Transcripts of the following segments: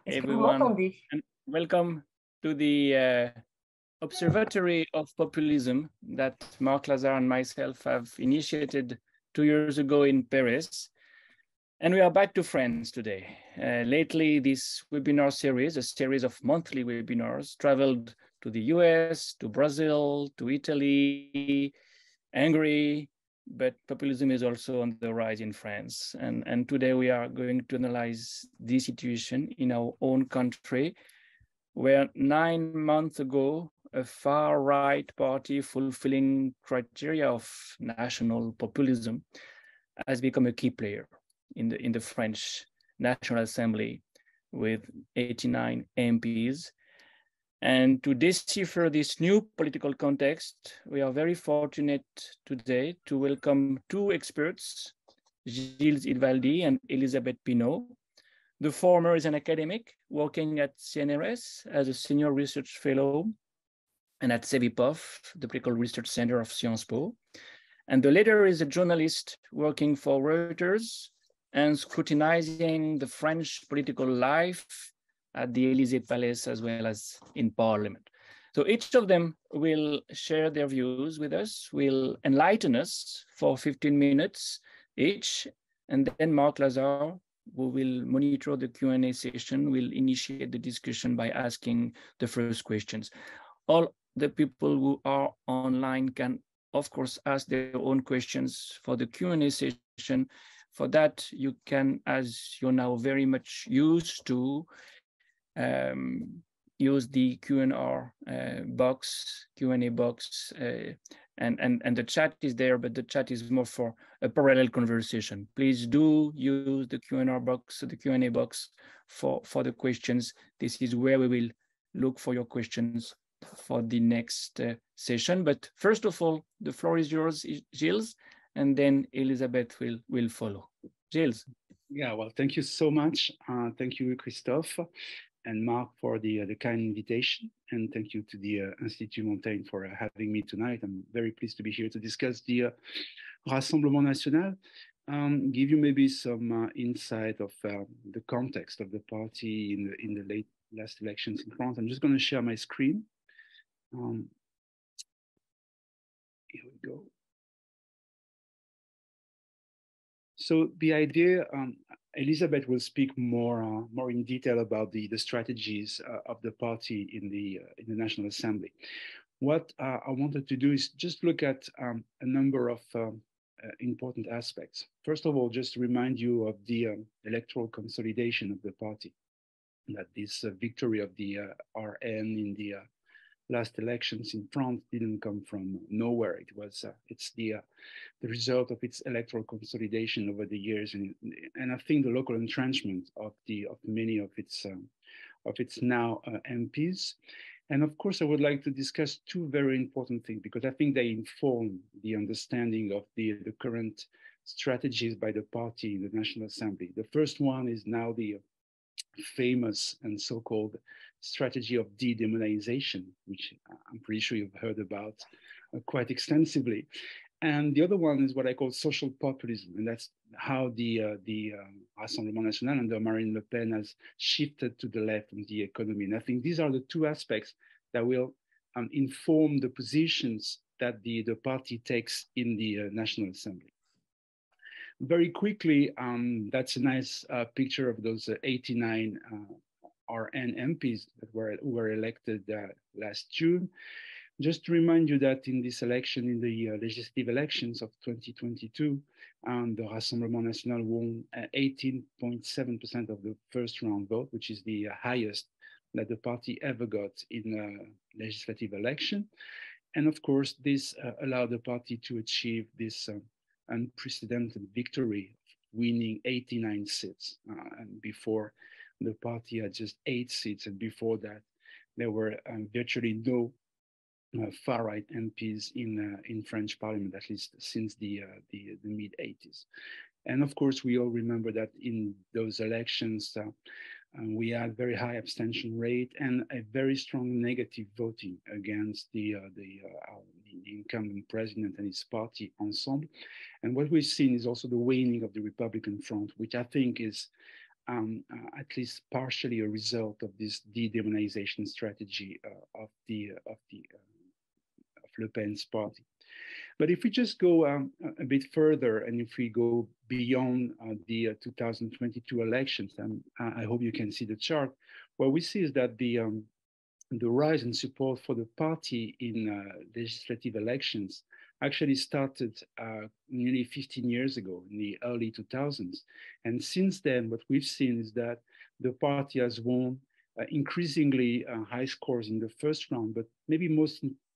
Est-ce que vous m'entendez? And welcome to the Observatory of Populism that Marc, Lazar, and myself have initiated 2 years ago in Paris. And we are back to France today. Lately, this webinar series, a series of monthly webinars, traveled to the US, to Brazil, to Italy, Hungary, but populism is also on the rise in France. And today we are going to analyze the situation in our own country, where 9 months ago, a far-right party fulfilling criteria of national populism has become a key player in the French National Assembly with 89 MPs. And to decipher this new political context, we are very fortunate today to welcome 2 experts, Gilles Ivaldi and Elisabeth Pineau. The former is an academic working at CNRS as a senior research fellow and at CEVIPOF, the Political Research Center of Sciences Po. And the latter is a journalist working for Reuters and scrutinizing the French political life at the Élysée Palace as well as in Parliament. So each of them will share their views with us, will enlighten us for 15 minutes each, and then Marc, Lazar, who will monitor the Q&A session, will initiate the discussion by asking the first questions. All the people who are online can, of course, ask their own questions for the Q&A session. For that, you can, as you're now very much used to, use the Q&A box, and the chat is there, but the chat is more for a parallel conversation. Please do use the Q&A box for the questions. This is where we will look for your questions for the next session. But first of all, the floor is yours, Gilles, and then Elisabeth will follow. Gilles. Yeah, well, thank you so much. Thank you, Christophe and Marc, for the kind invitation. And thank you to the Institut Montaigne for having me tonight. I'm very pleased to be here to discuss the Rassemblement National, give you maybe some insight of the context of the party in the last elections in France. I'm just going to share my screen. Here we go. So the idea, Elisabeth will speak more in detail about the strategies of the party in the National Assembly. What I wanted to do is just look at a number of important aspects. First of all, just to remind you of the electoral consolidation of the party, that this victory of the RN in the last elections in France didn't come from nowhere. It's the result of its electoral consolidation over the years, and I think the local entrenchment of many of its now MPs. And of course, I would like to discuss 2 very important things, because I think they inform the understanding of the current strategies by the party in the National Assembly. The first one is now the famous and so-called strategy of de-demonization, which I'm pretty sure you've heard about quite extensively. And the other one is what I call social populism, and that's how the Rassemblement National under Marine Le Pen has shifted to the left on the economy. And I think these are the 2 aspects that will inform the positions that the party takes in the National Assembly. Very quickly, that's a nice picture of those 89 RN MPs that were elected last June. Just to remind you that in this election, in the legislative elections of 2022, the Rassemblement National won 18.7% of the first round vote, which is the highest that the party ever got in a legislative election. And of course, this allowed the party to achieve this unprecedented victory, winning 89 seats. And before, the party had just 8 seats, and before that, there were virtually no far-right MPs in French Parliament, at least since the mid-80s. And of course, we all remember that in those elections, we had very high abstention rate and a very strong negative voting against the incumbent president and his party Ensemble. And what we've seen is also the waning of the Republican front, which I think is at least partially a result of this de-demonization strategy of Le Pen's party. But if we just go a bit further, and if we go beyond the 2022 elections, and I hope you can see the chart, what we see is that the rise in support for the party in legislative elections actually started nearly 15 years ago, in the early 2000s. And since then, what we've seen is that the party has won increasingly high scores in the first round, but maybe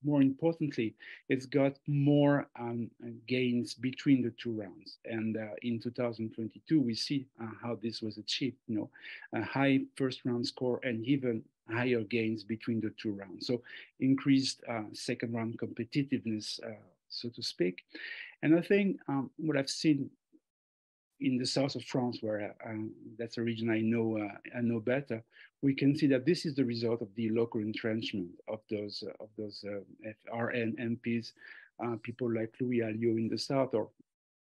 more importantly, it's got more gains between the two rounds. And in 2022, we see how this was achieved, a high first round score and even higher gains between the two rounds. So increased second round competitiveness, so to speak. And I think what I've seen in the south of France, where that's a region I know better, we can see that this is the result of the local entrenchment of those RN MPs, people like Louis Alliot in the south, or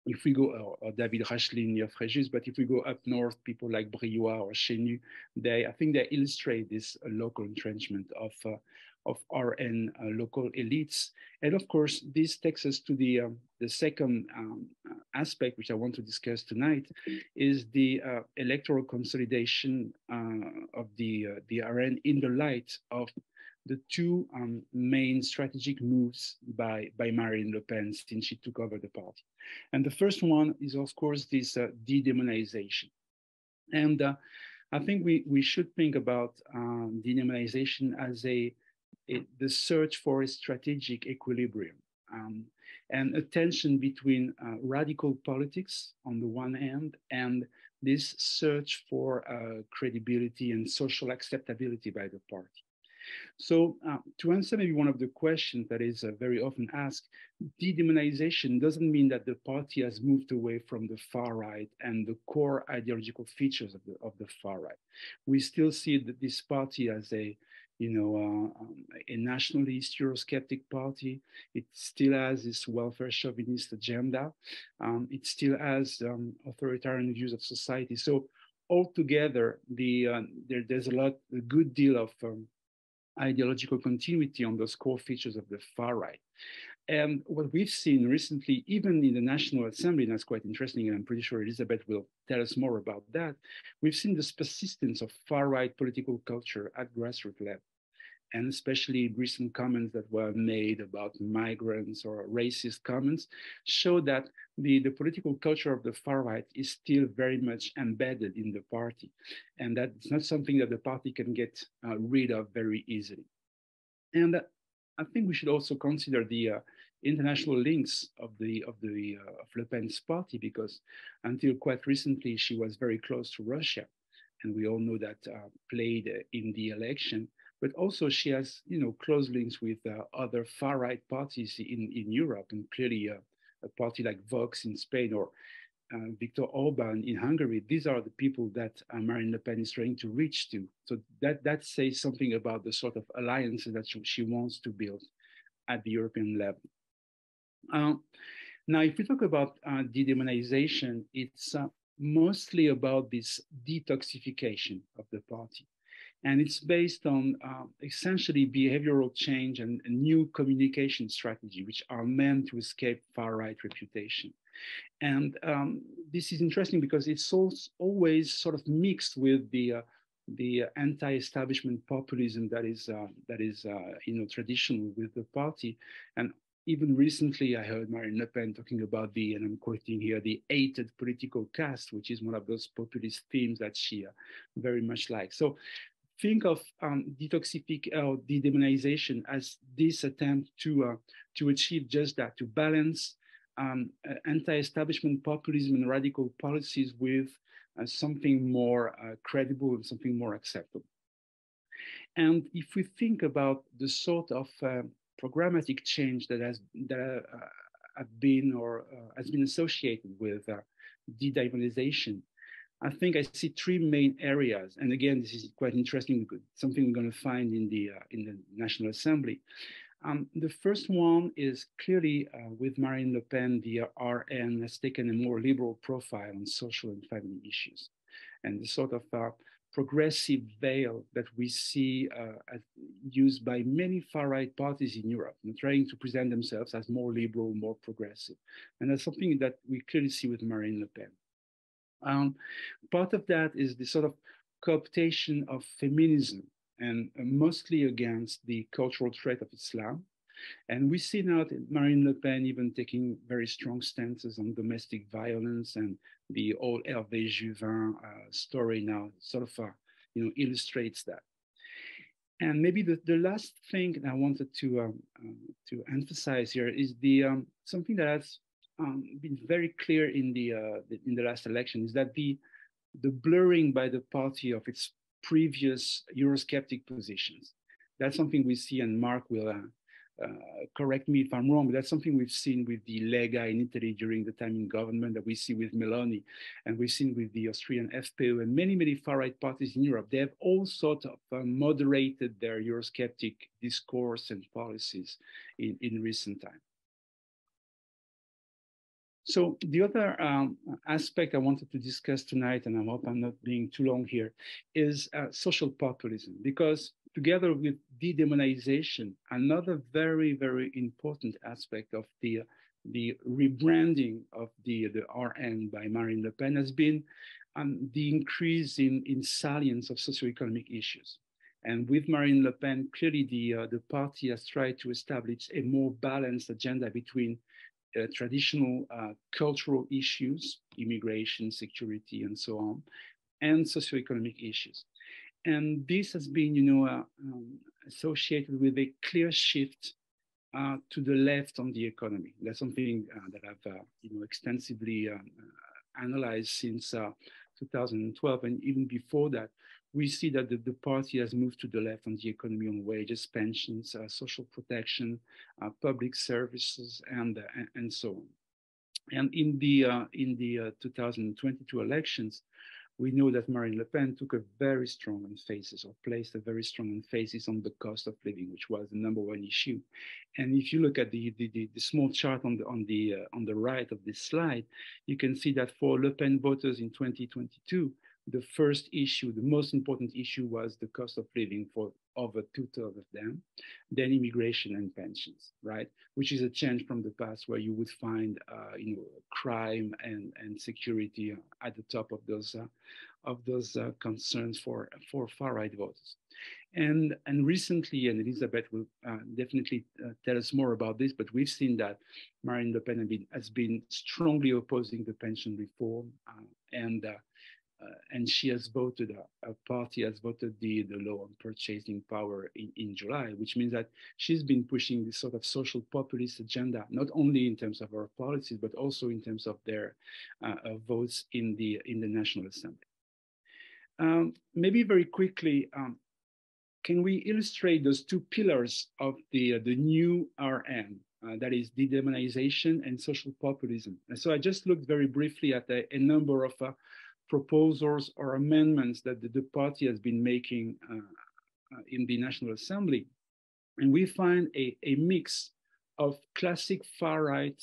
if we go, or David Rachlin near Fréjus, but if we go up north, people like Briouat or Chenu, I think they illustrate this local entrenchment of RN local elites. And of course, this takes us to the second aspect, which I want to discuss tonight, is the electoral consolidation of the RN in the light of the two main strategic moves by Marine Le Pen since she took over the party. And the first one is, of course, this de-demonization. And I think we should think about de-demonization as the search for a strategic equilibrium and a tension between radical politics on the one hand and this search for credibility and social acceptability by the party. So to answer maybe one of the questions that is very often asked, de-demonization doesn't mean that the party has moved away from the far right and the core ideological features of the far right. We still see that this party as a nationalist, Eurosceptic party. It still has this welfare chauvinist agenda. It still has authoritarian views of society. So altogether, there's a good deal of ideological continuity on those core features of the far right. And what we've seen recently, even in the National Assembly, and that's quite interesting, and I'm pretty sure Elizabeth will tell us more about that, we've seen this persistence of far right political culture at grassroots level. And especially recent comments that were made about migrants or racist comments show that the political culture of the far right is still very much embedded in the party. And that's not something that the party can get rid of very easily. And I think we should also consider the international links of Le Pen's party, because until quite recently, she was very close to Russia. And we all know that played in the election. But also she has, close links with other far-right parties in Europe, and clearly a party like Vox in Spain or Viktor Orban in Hungary. These are the people that Marine Le Pen is trying to reach to. So that says something about the sort of alliances that she wants to build at the European level. Now, if we talk about de-demonization, it's mostly about this detoxification of the party. And it's based on essentially behavioral change and a new communication strategy, which are meant to escape far-right reputation. And this is interesting because it's always sort of mixed with the anti-establishment populism that is traditional with the party. And even recently, I heard Marine Le Pen talking about and I'm quoting here, the hated political caste, which is one of those populist themes that she very much likes. So think of de-demonization as this attempt to achieve just that, to balance anti-establishment populism and radical policies with something more credible and something more acceptable. And if we think about the sort of programmatic change that has been associated with de-demonization, I think I see three main areas. And again, this is quite interesting, something we're going to find in the National Assembly. The first one is clearly with Marine Le Pen, the RN has taken a more liberal profile on social and family issues. and the sort of progressive veil that we see used by many far-right parties in Europe, trying to present themselves as more liberal, more progressive. And that's something that we clearly see with Marine Le Pen. Part of that is the sort of cooptation of feminism, and mostly against the cultural threat of Islam. And we see now Marine Le Pen even taking very strong stances on domestic violence, and the old Hervé Juvin story now sort of illustrates that. And maybe the last thing I wanted to emphasize here is something that has been very clear in the last election, is that the blurring by the party of its previous Eurosceptic positions. That's something we see, and Marc will correct me if I'm wrong, but that's something we've seen with the Lega in Italy during the time in government, that we see with Meloni, and we've seen with the Austrian FPÖ and many, many far-right parties in Europe. They have all sort of moderated their Eurosceptic discourse and policies in recent time. So the other aspect I wanted to discuss tonight, and I hope I'm not being too long here, is social populism, because together with de-demonization, another very, very important aspect of the rebranding of the RN by Marine Le Pen has been the increase in salience of socioeconomic issues. And with Marine Le Pen, clearly the party has tried to establish a more balanced agenda between traditional cultural issues, immigration, security, and so on, and socioeconomic issues. And this has been, associated with a clear shift to the left on the economy. That's something that I've, extensively analyzed since 2012, and even before that. We see that the party has moved to the left on the economy, on wages, pensions, social protection, public services, and so on. And in the 2022 elections, we know that Marine Le Pen took a very strong emphasis, or placed a very strong emphasis on the cost of living, which was the #1 issue. And if you look at the small chart on the right of this slide, you can see that for Le Pen voters in 2022, the first issue, the most important issue, was the cost of living for over 2/3 of them, then immigration and pensions, right? Which is a change from the past, where you would find, crime and security at the top of those concerns for far-right voters. And recently, and Elisabeth will definitely tell us more about this, but we've seen that Marine Le Pen has been strongly opposing the pension reform, and she has voted, a party has voted the law on purchasing power in July, which means that she's been pushing this sort of social populist agenda, not only in terms of her policies, but also in terms of their votes in the National Assembly. Maybe very quickly, can we illustrate those two pillars of the new RN, that is de-demonization and social populism? And so I just looked very briefly at a number of proposals or amendments that the party has been making in the National Assembly. And we find a mix of classic far-right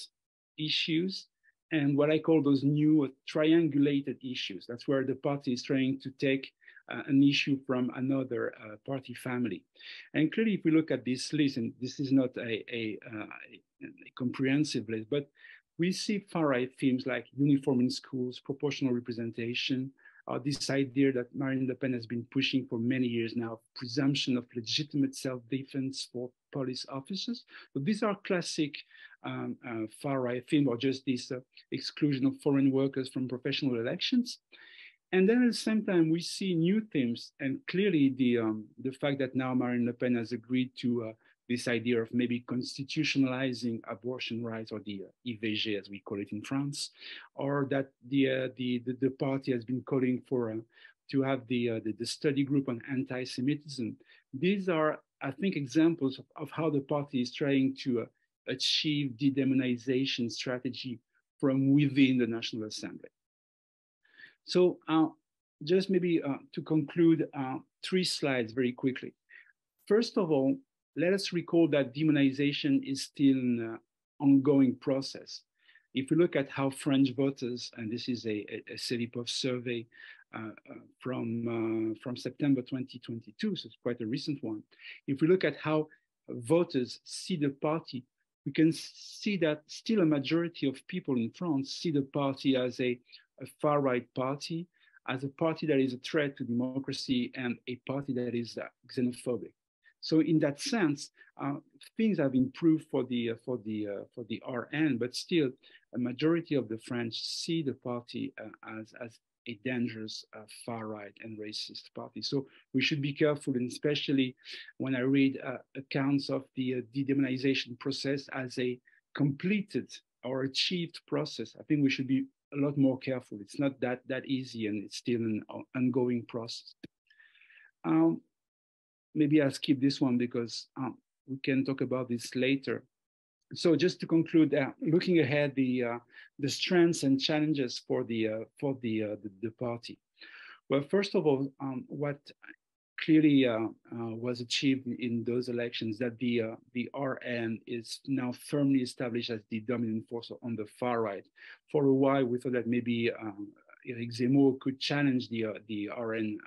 issues and what I call those new triangulated issues. That's where the party is trying to take an issue from another party family. And clearly, if we look at this list, and this is not a comprehensive list, but we see far-right themes like uniform in schools, proportional representation, this idea that Marine Le Pen has been pushing for many years now, presumption of legitimate self-defense for police officers. So these are classic far-right themes, or just this exclusion of foreign workers from professional elections. And then at the same time, we see new themes, and clearly the fact that now Marine Le Pen has agreed to this idea of maybe constitutionalizing abortion rights, or the IVG as we call it in France, or that the party has been calling for to have the study group on anti-Semitism. These are, I think, examples of how the party is trying to achieve de-demonization strategy from within the National Assembly. So just maybe to conclude, 3 slides very quickly. First of all, let us recall that demonization is still an ongoing process. If we look at how French voters, and this is a CEVIPOF survey from September 2022, so it's quite a recent one. If we look at how voters see the party, we can see that still a majority of people in France see the party as a far-right party, as a party that is a threat to democracy and a party that is xenophobic. So in that sense, things have improved for the RN, but still a majority of the French see the party as a dangerous far-right and racist party. So we should be careful, and especially when I read accounts of the de-demonization process as a completed or achieved process, I think we should be a lot more careful. It's not that easy, and it's still an ongoing process. Maybe I'll skip this one because we can talk about this later. So just to conclude, looking ahead, the strengths and challenges for the party. Well, first of all, what clearly was achieved in those elections, that the RN is now firmly established as the dominant force on the far right. For a while, we thought that maybe Eric Zemmour could challenge the RN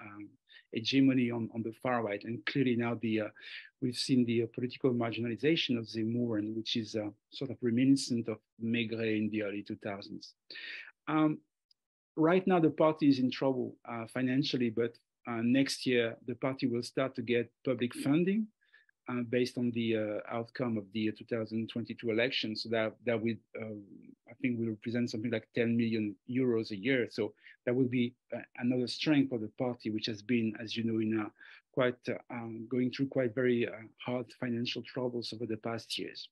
hegemony on the far right, and clearly now we've seen the political marginalization of Zemmour, and which is sort of reminiscent of Maigret in the early 2000s. Right now, the party is in trouble financially, but next year the party will start to get public funding based on the outcome of the 2022 election. So that would, I think, will represent something like 10 million euros a year. So that would be another strength for the party, which has been, as you know, in quite going through quite very hard financial troubles over the past years.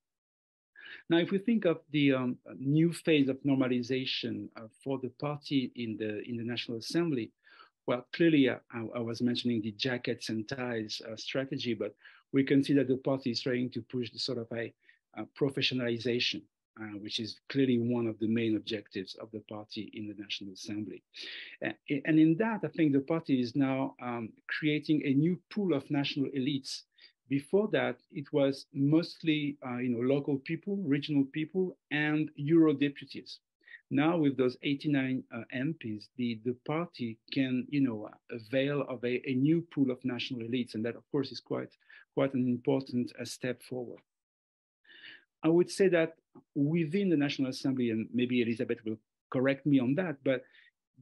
Now, if we think of the new phase of normalization for the party in the National Assembly, well, clearly I was mentioning the jackets and ties strategy, but we can see that the party is trying to push the sort of a professionalization, which is clearly one of the main objectives of the party in the National Assembly. And in that, I think the party is now creating a new pool of national elites. Before that, it was mostly local people, regional people, and Euro deputies. Now, with those 89 MPs, the party can, avail of a new pool of national elites, and that, of course, is quite an important step forward. I would say that within the National Assembly, and maybe Elizabeth will correct me on that, but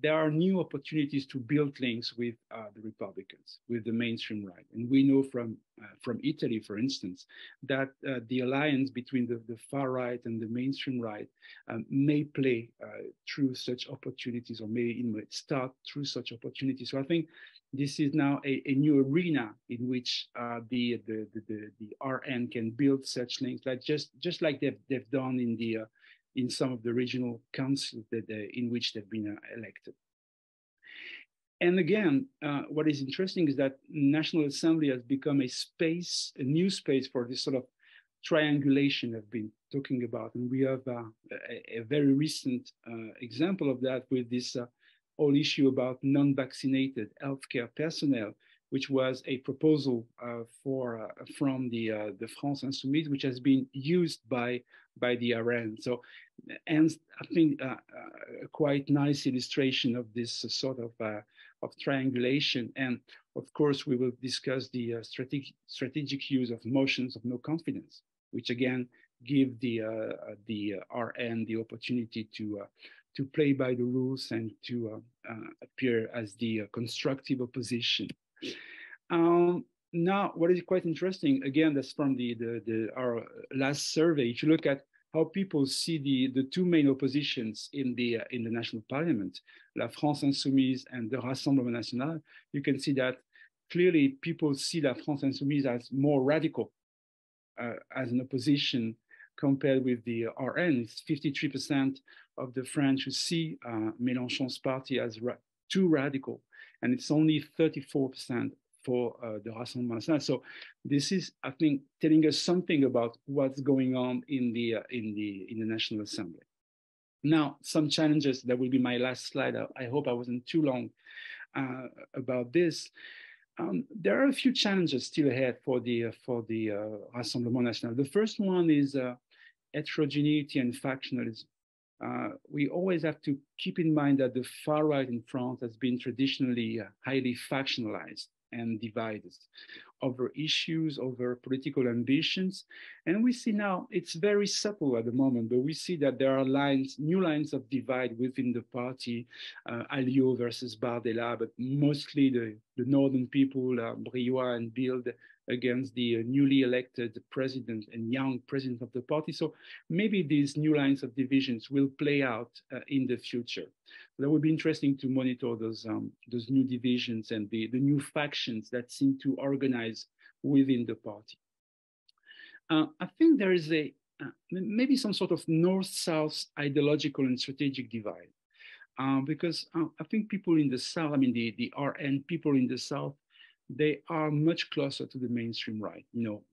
there are new opportunities to build links with the Republicans, with the mainstream right. And we know from Italy, for instance, that the alliance between the far right and the mainstream right may play through such opportunities, or may start through such opportunities. So I think this is now a new arena in which the RN can build such links, like just like they've done in some of the regional councils in which they've been elected. And again, what is interesting is that National Assembly has become a new space for this sort of triangulation I've been talking about. And we have a very recent example of that with this whole issue about non-vaccinated healthcare personnel, which was a proposal from the France Insoumise, which has been used by the RN. So, and I think a quite nice illustration of this sort of triangulation. And of course, we will discuss the strategic use of motions of no confidence, which again give the RN the opportunity to play by the rules and to appear as the constructive opposition. Now, what is quite interesting, again, that's from our last survey. If you look at how people see the two main oppositions in the National Parliament, La France Insoumise and the Rassemblement National, you can see that clearly people see La France Insoumise as more radical as an opposition compared with the RN. It's 53% of the French who see Mélenchon's party as too radical, and it's only 34% for the Rassemblement National. So this is, I think, telling us something about what's going on in the National Assembly. Now, some challenges. That will be my last slide. I hope I wasn't too long about this. There are a few challenges still ahead for the Rassemblement National. The first one is heterogeneity and factionalism. we always have to keep in mind that the far right in France has been traditionally highly factionalized and divided over issues, over political ambitions. And we see now, it's very subtle at the moment, but we see that there are lines, new lines of divide within the party, Alliot versus Bardella, but mostly the northern people, Briouat and Bild, against the newly elected president and young president of the party. So maybe these new lines of divisions will play out in the future. That would be interesting to monitor those new divisions and the new factions that seem to organize within the party. I think there is maybe some sort of north-south ideological and strategic divide. Because I think people in the South, I mean, the RN people in the South, they are much closer to the mainstream right,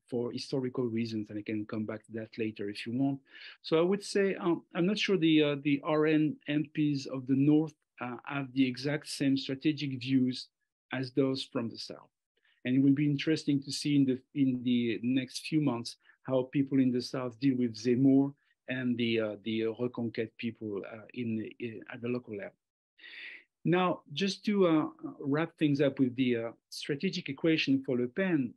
for historical reasons, and I can come back to that later if you want. So I would say, I'm not sure the RN MPs of the North have the exact same strategic views as those from the South. And it will be interesting to see in the next few months how people in the South deal with Zemmour and the Reconquête people at the local level. Now, just to wrap things up with the strategic equation for Le Pen,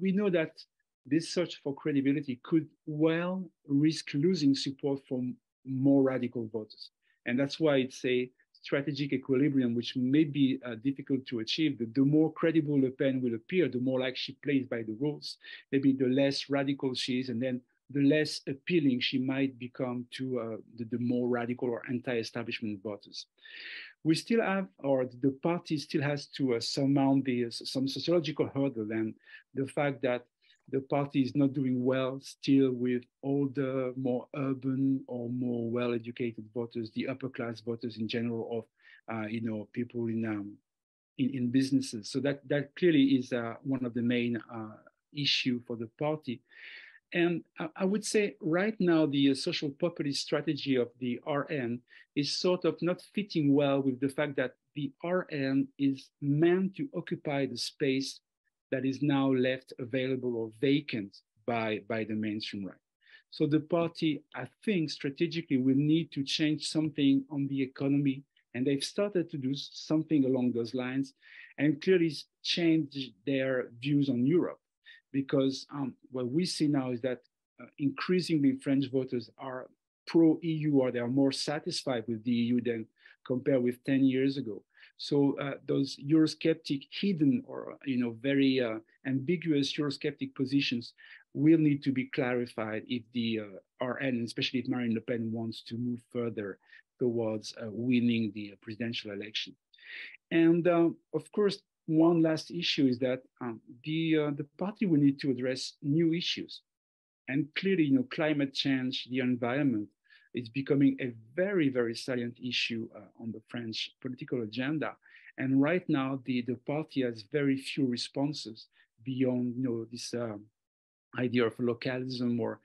we know that this search for credibility could well risk losing support from more radical voters. And that's why it's a strategic equilibrium, which may be difficult to achieve. The more credible Le Pen will appear, the more like she plays by the rules, maybe the less radical she is, and then the less appealing she might become to the more radical or anti-establishment voters. We still have, or the party still has to surmount some sociological hurdle, and the fact that the party is not doing well still with older, more urban or more well-educated voters, the upper class voters in general, of people in businesses. So that clearly is one of the main issue for the party. And I would say right now, the social populist strategy of the RN is sort of not fitting well with the fact that the RN is meant to occupy the space that is now left available or vacant by the mainstream right. So the party, I think, strategically will need to change something on the economy, and they've started to do something along those lines and clearly change their views on Europe. Because what we see now is that increasingly French voters are pro-EU, or they are more satisfied with the EU than compared with 10 years ago. So those Eurosceptic hidden or very ambiguous Eurosceptic positions will need to be clarified if the RN, especially if Marine Le Pen wants to move further towards winning the presidential election. And of course, one last issue is that the party will need to address new issues. And clearly, climate change, the environment, is becoming a very, very salient issue on the French political agenda. And right now, the party has very few responses beyond this idea of localism or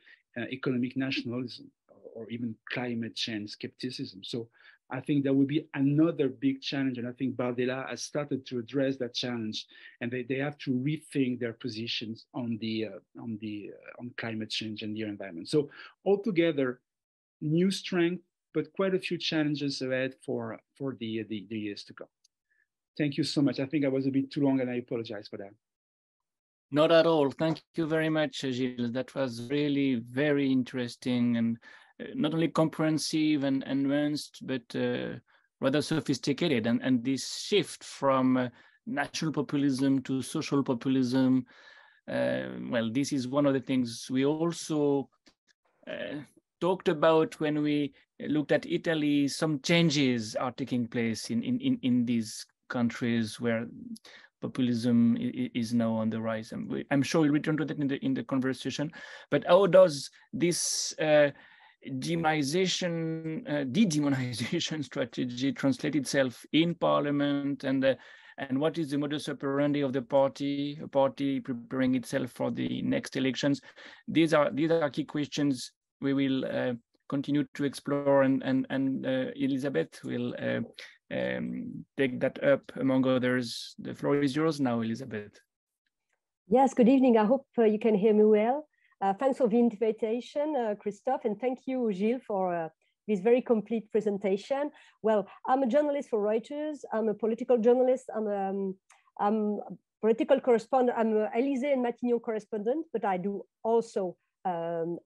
economic nationalism, or even climate change skepticism. So I think that would be another big challenge. And I think Bardella has started to address that challenge, and they have to rethink their positions on climate change and the environment. So altogether, new strength, but quite a few challenges ahead for the years to come. Thank you so much. I think I was a bit too long, and I apologize for that. Not at all. Thank you very much, Gilles. That was really very interesting, and not only comprehensive and nuanced, but rather sophisticated. And this shift from national populism to social populism, well, this is one of the things we also talked about when we looked at Italy. Some changes are taking place in these countries where populism is now on the rise. And I'm sure we'll return to that in the conversation. But how does this de-demonization strategy translate itself in parliament, and what is the modus operandi of the party, a party preparing itself for the next elections? These are key questions we will continue to explore, and Elisabeth will take that up among others. The floor is yours now, Elisabeth. Yes, good evening. I hope you can hear me well. Thanks for the invitation, Christophe, and thank you, Gilles, for this very complete presentation. Well, I'm a journalist for Reuters. I'm a political journalist. I'm a political correspondent. I'm an Élysée and Matignon correspondent, but I do also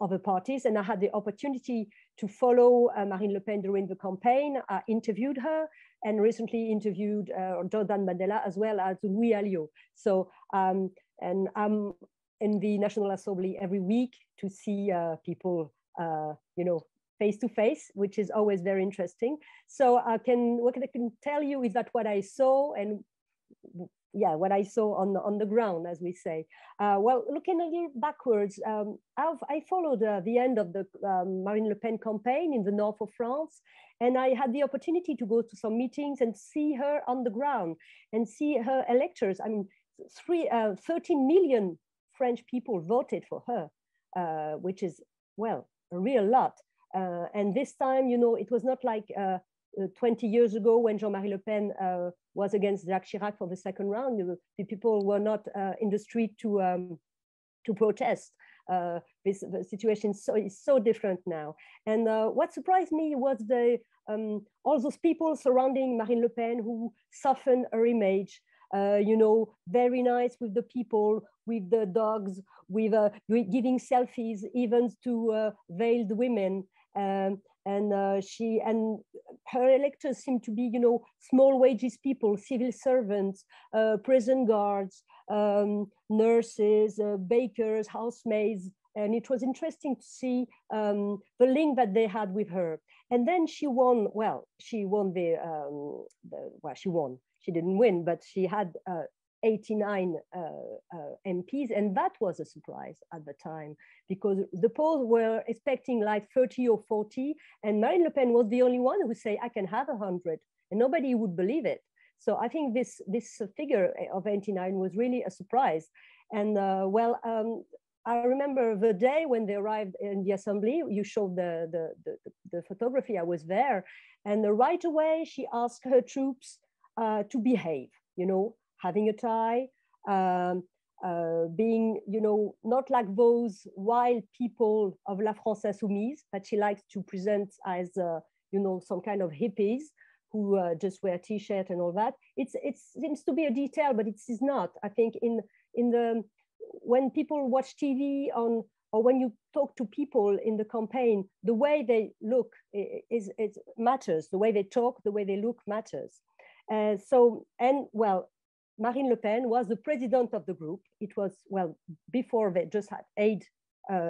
other parties. And I had the opportunity to follow Marine Le Pen during the campaign. I interviewed her and recently interviewed Jordan Mandela as well as Louis Alliot. So, and I'm in the National Assembly every week to see people, you know, face to face, which is always very interesting. So what I can tell you is that what I saw and yeah, what I saw on the ground, as we say. Well, looking a little backwards, I followed the end of the Marine Le Pen campaign in the north of France, and I had the opportunity to go to some meetings and see her on the ground and see her electors. I mean, 13 million French people voted for her, which is, well, a real lot. And this time, you know, it was not like 20 years ago when Jean-Marie Le Pen was against Jacques Chirac for the second round. The people were not in the street to protest. The situation is so different now. And what surprised me was all those people surrounding Marine Le Pen who softened her image. You know, very nice with the people, with the dogs, with giving selfies even to veiled women. And her electors seem to be, you know, small wages people, civil servants, prison guards, nurses, bakers, housemaids. And it was interesting to see the link that they had with her. And then she won. Well, she won she won. She didn't win, but she had 89 MPs, and that was a surprise at the time because the polls were expecting like 30 or 40, and Marine Le Pen was the only one who would say, I can have 100, and nobody would believe it. So I think this figure of 89 was really a surprise. And I remember the day when they arrived in the assembly, you showed the photography, I was there, and right away she asked her troops to behave, you know, having a tie, being, you know, not like those wild people of La France Insoumise, but she likes to present as, you know, some kind of hippies who just wear t-shirt and all that. It seems to be a detail, but it is not. I think when people watch TV or when you talk to people in the campaign, the way they look it matters. The way they talk, the way they look matters. Marine Le Pen was the president of the group. It was, well, before they just had 8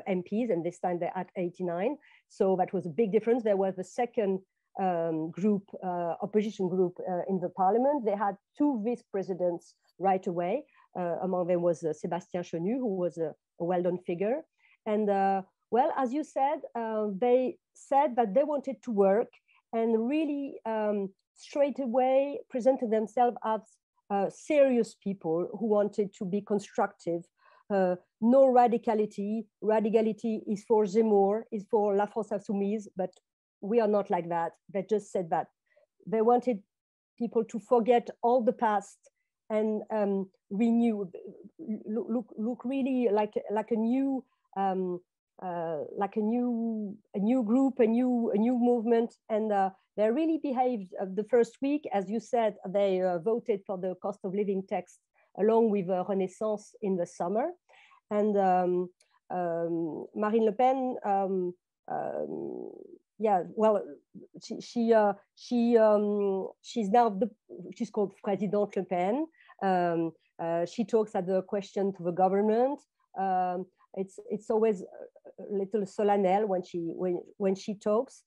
MPs, and this time they had 89. So that was a big difference. There was the second opposition group in the parliament. They had 2 vice presidents right away. Among them was Sébastien Chenu, who was a well-known figure. And well, as you said, they said that they wanted to work and really straight away presented themselves as serious people who wanted to be constructive. No radicality. Radicality is for Zemmour, is for La France Insoumise, but we are not like that. They just said that. They wanted people to forget all the past and renew, look really like a new group, a new movement, and they really behaved the first week. As you said, they voted for the cost of living tax along with Renaissance in the summer. And Marine Le Pen, yeah, well, she's now she's called Presidente Le Pen. She talks at the question to the government. It's always a little solennel when she talks.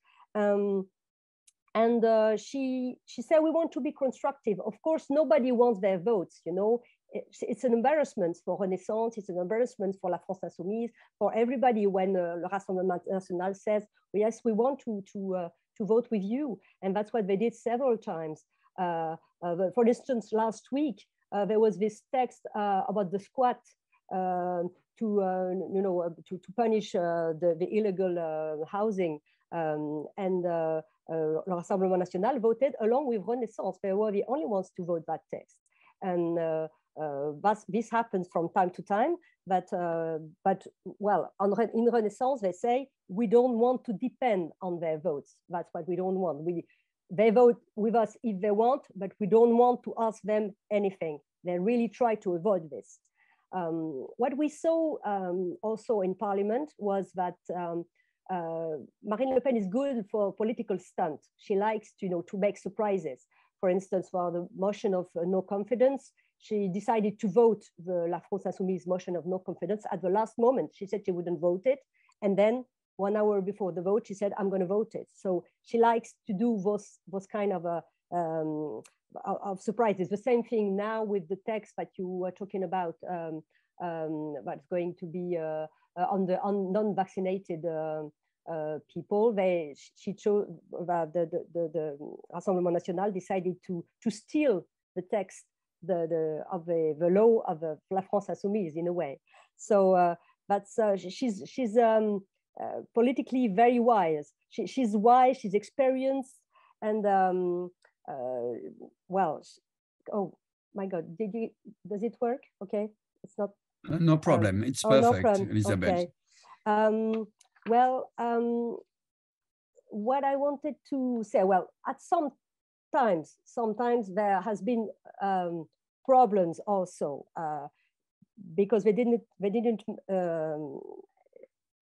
And she said, we want to be constructive. Of course, nobody wants their votes, you know. It's an embarrassment for Renaissance, it's an embarrassment for La France Insoumise, for everybody when le Rassemblement National says, well, yes, we want to vote with you. And that's what they did several times. For instance, last week, there was this text about the squat to punish the illegal housing. And le Rassemblement National voted along with Renaissance. They were the only ones to vote that text. And this happens from time to time, but well, in Renaissance, they say, we don't want to depend on their votes. That's what we don't want. They vote with us if they want, but we don't want to ask them anything. They really try to avoid this. What we saw also in Parliament was that Marine Le Pen is good for political stunt. She likes to make surprises. For instance, for the motion of no confidence, she decided to vote the La France Insoumise motion of no confidence at the last moment. She said she wouldn't vote it. And then 1 hour before the vote, she said, I'm going to vote it. So she likes to do those kind of surprises. The same thing now with the text that you were talking about, that's going to be on non-vaccinated people. She chose the Rassemblement National decided to steal the text of the law of the La France Insoumise in a way. So she's politically very wise. She's wise, she's experienced, and well, oh my God, does it work? Okay, it's not. No problem, it's perfect, no problem. Elizabeth. Okay. What I wanted to say, well, at sometimes there has been problems also because they didn't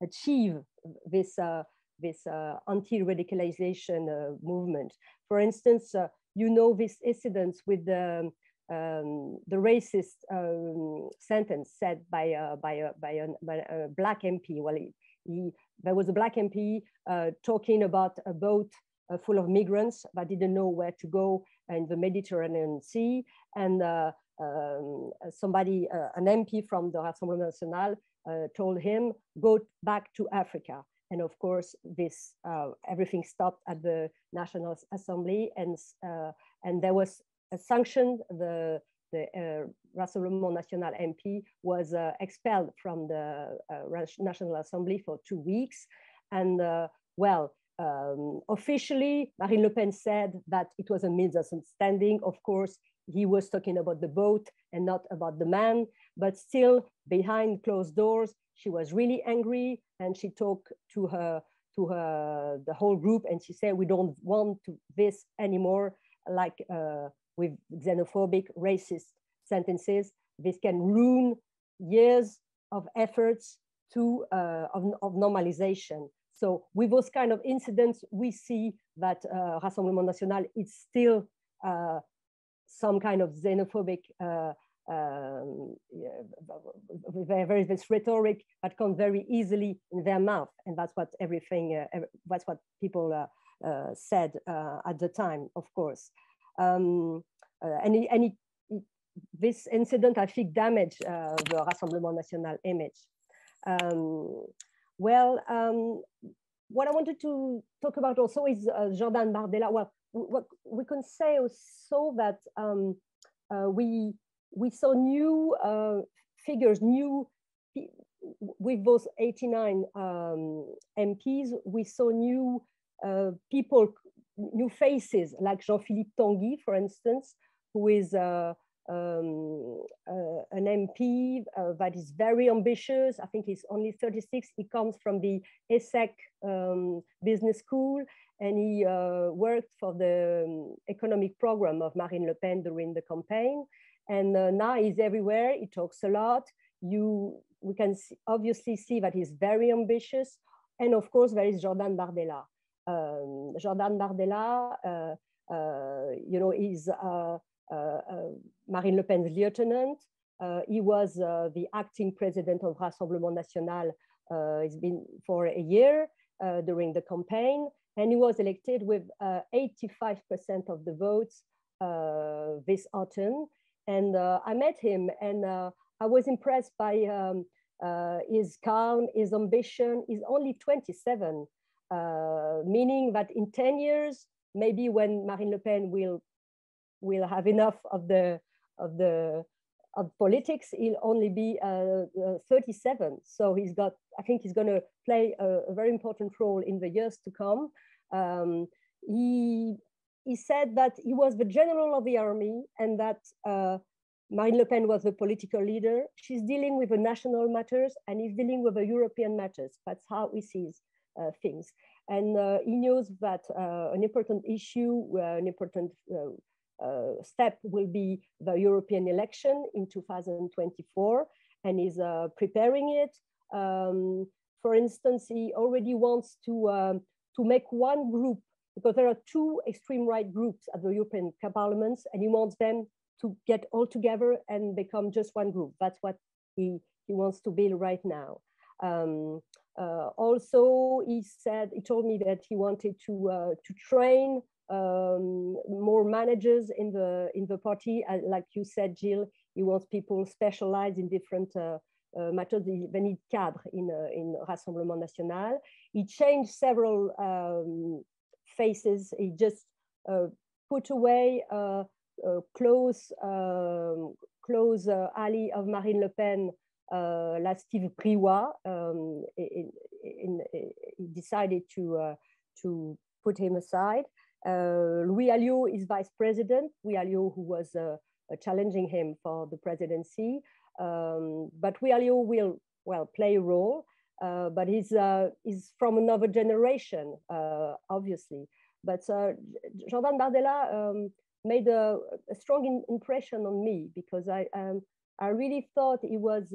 achieve this anti-radicalization movement. For instance, this incident with the racist sentence said by a black MP. Well, there was a black MP talking about a boat full of migrants that didn't know where to go in the Mediterranean Sea, and somebody, an MP from the Rassemblement National, told him, go back to Africa. And of course, this everything stopped at the National Assembly, and there was a sanction. The Rassemblement National MP was expelled from the National Assembly for 2 weeks. And officially, Marine Le Pen said that it was a misunderstanding. Of course, he was talking about the boat and not about the man, but still behind closed doors, she was really angry, and she talked to the whole group, and she said, we don't want this anymore, like with xenophobic, racist sentences. This can ruin years of efforts of normalization. So with those kind of incidents, we see that Rassemblement National is still some kind of xenophobic, there is this rhetoric that comes very easily in their mouth, and that's what that's what people said at the time, of course. This incident, I think, damaged the Rassemblement National image. What I wanted to talk about also is Jordan Bardella. Well, we can say also that we saw new figures, with those 89 MPs, we saw new people, new faces, like Jean-Philippe Tanguy, for instance, who is an MP that is very ambitious. I think he's only 36. He comes from the ESSEC business school, and he worked for the economic program of Marine Le Pen during the campaign. And now he's everywhere. He talks a lot. We can obviously see that he's very ambitious. And of course, there is Jordan Bardella. Jordan Bardella, is Marine Le Pen's lieutenant. He was the acting president of Rassemblement National. It's been for a year during the campaign, and he was elected with 85% of the votes this autumn. And I met him, and I was impressed by his calm, his ambition. He's only 27, meaning that in 10 years, maybe when Marine Le Pen will have enough of politics, he'll only be 37. So I think he's going to play a very important role in the years to come. He said that he was the general of the army, and that Marine Le Pen was the political leader. She's dealing with the national matters and he's dealing with the European matters. That's how he sees things. And he knows that an important issue, an important step will be the European election in 2024, and he's preparing it. For instance, he already wants to make one group, because there are two extreme right groups at the European parliaments, and he wants them to get all together and become just one group. That's what he wants to build right now. Also, he told me that he wanted to train more managers in the party. Like you said, Gilles, he wants people specialized in different matters. They need cadre in Rassemblement National. He changed several faces. He just put away close ally of Marine Le Pen, Steve Priwa. He decided to put him aside. Louis Alliot is vice president. Louis Alliot, who was challenging him for the presidency. But Louis Alliot will play a role, but he's from another generation, obviously. But Jordan Bardella made a strong impression on me, because I really thought he was,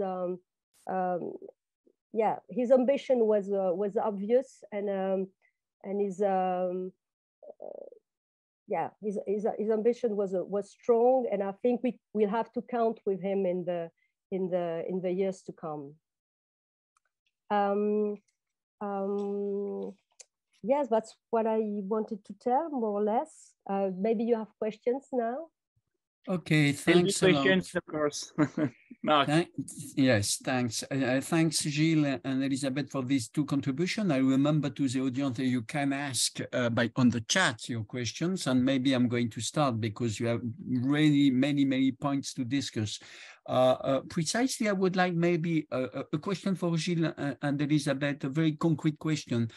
his ambition was obvious, and his ambition was strong, and I think we'll have to count with him in the years to come. Yes, that's what I wanted to tell, more or less. Maybe you have questions now. Okay, thanks a lot. Questions, of course. Marc. Yes, thanks. Thanks, Gilles and Elisabeth, for these two contributions. I remember to the audience that you can ask on the chat your questions, and maybe I'm going to start because you have really many points to discuss. Precisely, I would like maybe a question for Gilles and Elisabeth, a very concrete question.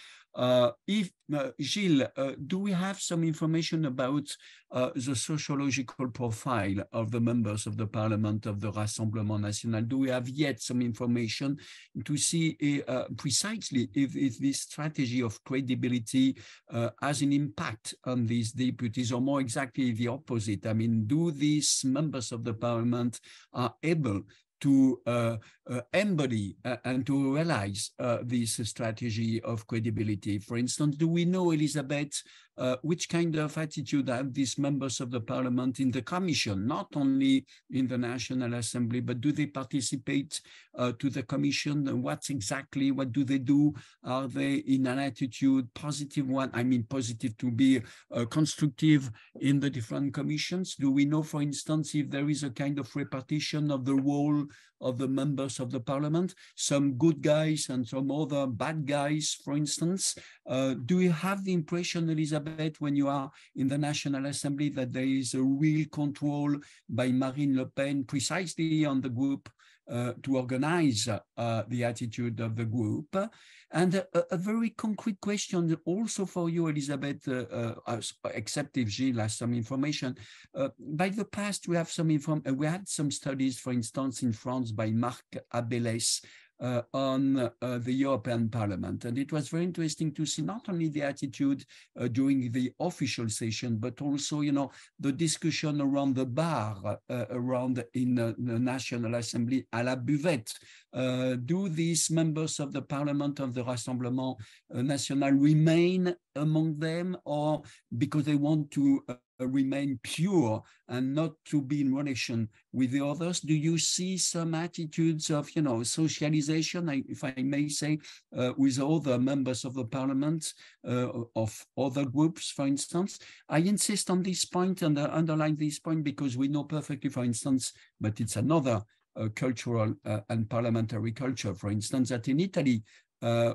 Gilles, do we have some information about the sociological profile of the members of the Parliament of the Rassemblement National? Do we have yet some information to see precisely if this strategy of credibility has an impact on these deputies, or more exactly the opposite? I mean, do these members of the Parliament are able to embody and to realize this strategy of credibility? For instance, do we know, Elisabeth, which kind of attitude have these members of the Parliament in the Commission, not only in the National Assembly, but do they participate to the Commission? And what do they do? Are they in an attitude, positive one? I mean, positive to be constructive in the different commissions? Do we know, for instance, if there is a kind of repartition of the role of the members of the Parliament, some good guys and some other bad guys, for instance? Do you have the impression, Elisabeth, when you are in the National Assembly, that there is a real control by Marine Le Pen precisely on the group to organize the attitude of the group? And a very concrete question also for you, Elisabeth, except if Gilles has some information. By the past, we have we had some studies, for instance, in France by Marc on the European Parliament. And it was very interesting to see not only the attitude during the official session, but also, the discussion around the bar, in the National Assembly à la buvette. Do these members of the Parliament of the Rassemblement National remain among them, or because they want to remain pure and not to be in relation with the others? Do you see some attitudes of, socialization, if I may say, with other members of the Parliament, of other groups, for instance? I insist on this point and underline this point because we know perfectly, for instance, but it's another cultural and parliamentary culture, for instance, that in Italy, I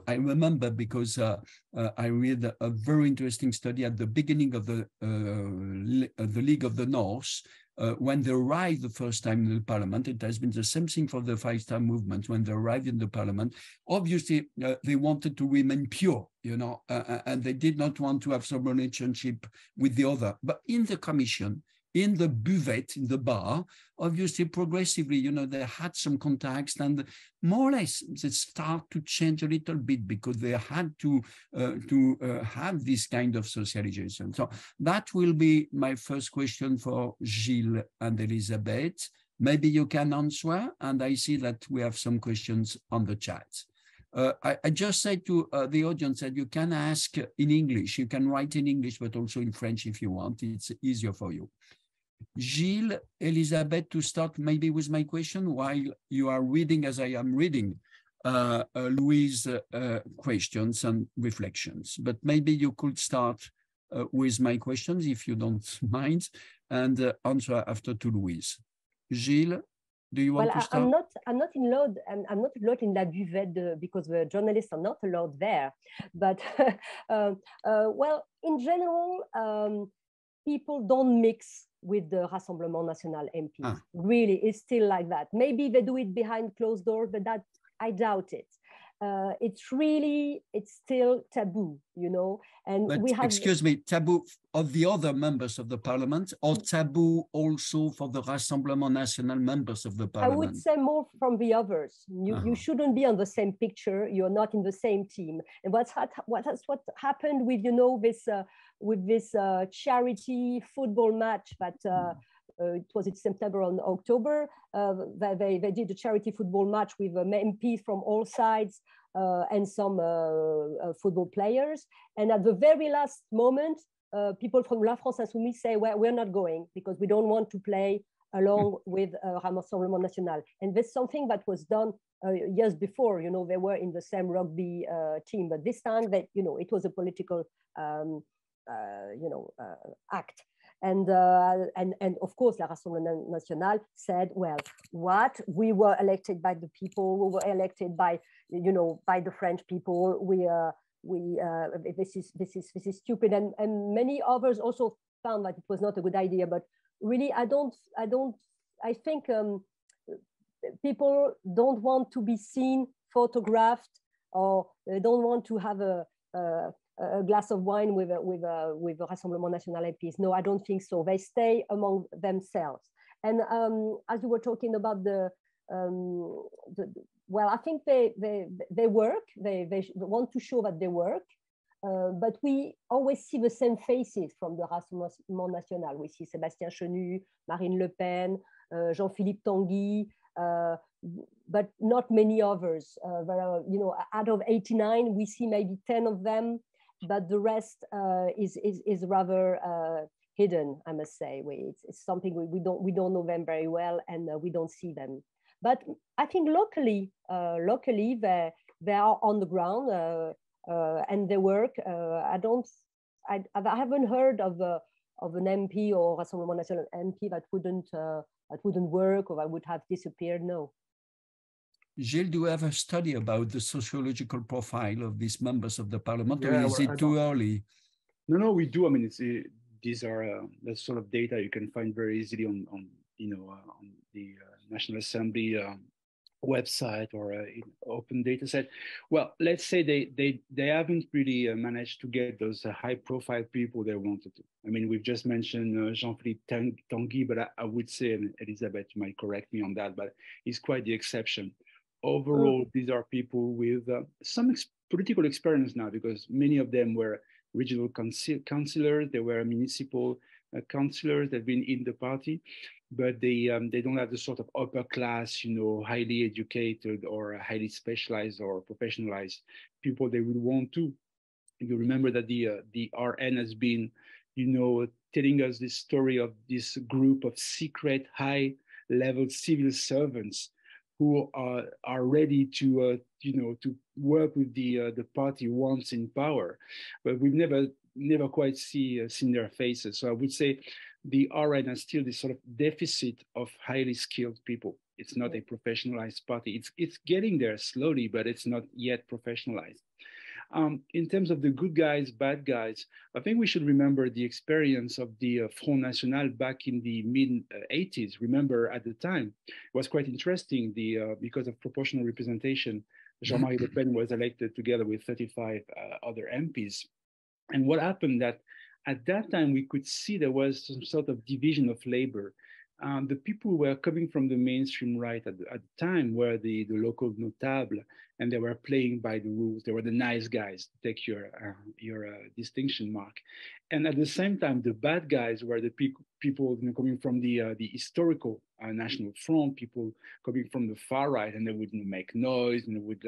remember because I read a very interesting study at the beginning of the League of the North, when they arrived the first time in the Parliament. It has been the same thing for the Five-Star Movement. When they arrived in the Parliament, obviously they wanted to remain pure, and they did not want to have some relationship with the other. But in the Commission, in the buvette, in the bar, obviously progressively, you know, they had some contacts and more or less they start to change a little bit because they had to have this kind of socialization. So that will be my first question for Gilles and Elisabeth. Maybe you can answer, and I see that we have some questions on the chat. I just said to the audience that you can ask in English, you can write in English, but also in French if you want, it's easier for you. Gilles, Elisabeth, to start maybe with my question while you are reading as I am reading Louis' questions and reflections, but maybe you could start with my questions if you don't mind and answer after to Louise. Gilles, do you want to start? I'm not allowed in la buvette because the journalists are not allowed there. But well, in general, people don't mix with the Rassemblement National MPs. Really, it's still like that. Maybe they do it behind closed doors, but that I doubt it. It's still taboo, you know. And but we have, excuse me, taboo of the other members of the parliament, or taboo also for the Rassemblement National members of the parliament? I would say more from the others. You shouldn't be on the same picture. You're not in the same team. And what happened with, you know, this charity football match that it was in September and October. They did a charity football match with MPs from all sides and some football players. And at the very last moment, people from La France Insoumise say, well, we're not going because we don't want to play along with Rassemblement National. And that's something that was done years before. You know, they were in the same rugby team, but this time that, you know, it was a political, act. And of course, la Rassemblement National said, well, what? We were elected by the people, we were elected by, you know, by the French people. This is stupid. And many others also found that it was not a good idea. But really, I think people don't want to be seen, photographed, or they don't want to have a glass of wine with the Rassemblement National MPs. No, I don't think so. They stay among themselves. And as you were talking about well, I think they work. They want to show that they work. But we always see the same faces from the Rassemblement National. We see Sébastien Chenu, Marine Le Pen, Jean-Philippe Tanguy, but not many others. There are, you know, out of 89, we see maybe 10 of them, but the rest is rather hidden, I must say. It's something we don't know them very well, and we don't see them. But I think locally they are on the ground and they work. I haven't heard of an MP or Rassemblement National MP that wouldn't work or that would have disappeared. No. Gilles, do you have a study about the sociological profile of these members of the parliament, yeah, or is it too early? No, we do. I mean, these are that sort of data you can find very easily on the National Assembly website or open data set. Well, let's say they haven't really managed to get those high-profile people they wanted to. I mean, we've just mentioned Jean-Philippe Tanguy, but I would say, and Elisabeth might correct me on that, but he's quite the exception. Overall, these are people with some political experience now, because many of them were regional councillors, they were municipal councillors, they've been in the party, but they don't have the sort of upper class, you know, highly educated or highly specialized or professionalized people they would want to. You remember that the RN has been, you know, telling us this story of this group of secret high-level civil servants who are ready to to work with the party once in power, but we've never quite seen their faces. So I would say the RN has still this sort of deficit of highly skilled people. It's not a professionalized party. It's getting there slowly, but it's not yet professionalized. In terms of the good guys, bad guys, I think we should remember the experience of the Front National back in the mid-80s. Remember, at the time, it was quite interesting because of proportional representation. Jean-Marie Le Pen was elected together with 35 other MPs. And what happened that at that time, we could see there was some sort of division of labor. The people who were coming from the mainstream right at the time were the local notables, and they were playing by the rules. They were the nice guys, to take your distinction, Marc. And at the same time, the bad guys were the people coming from the historical National Front, people coming from the far right, and they would make noise and they would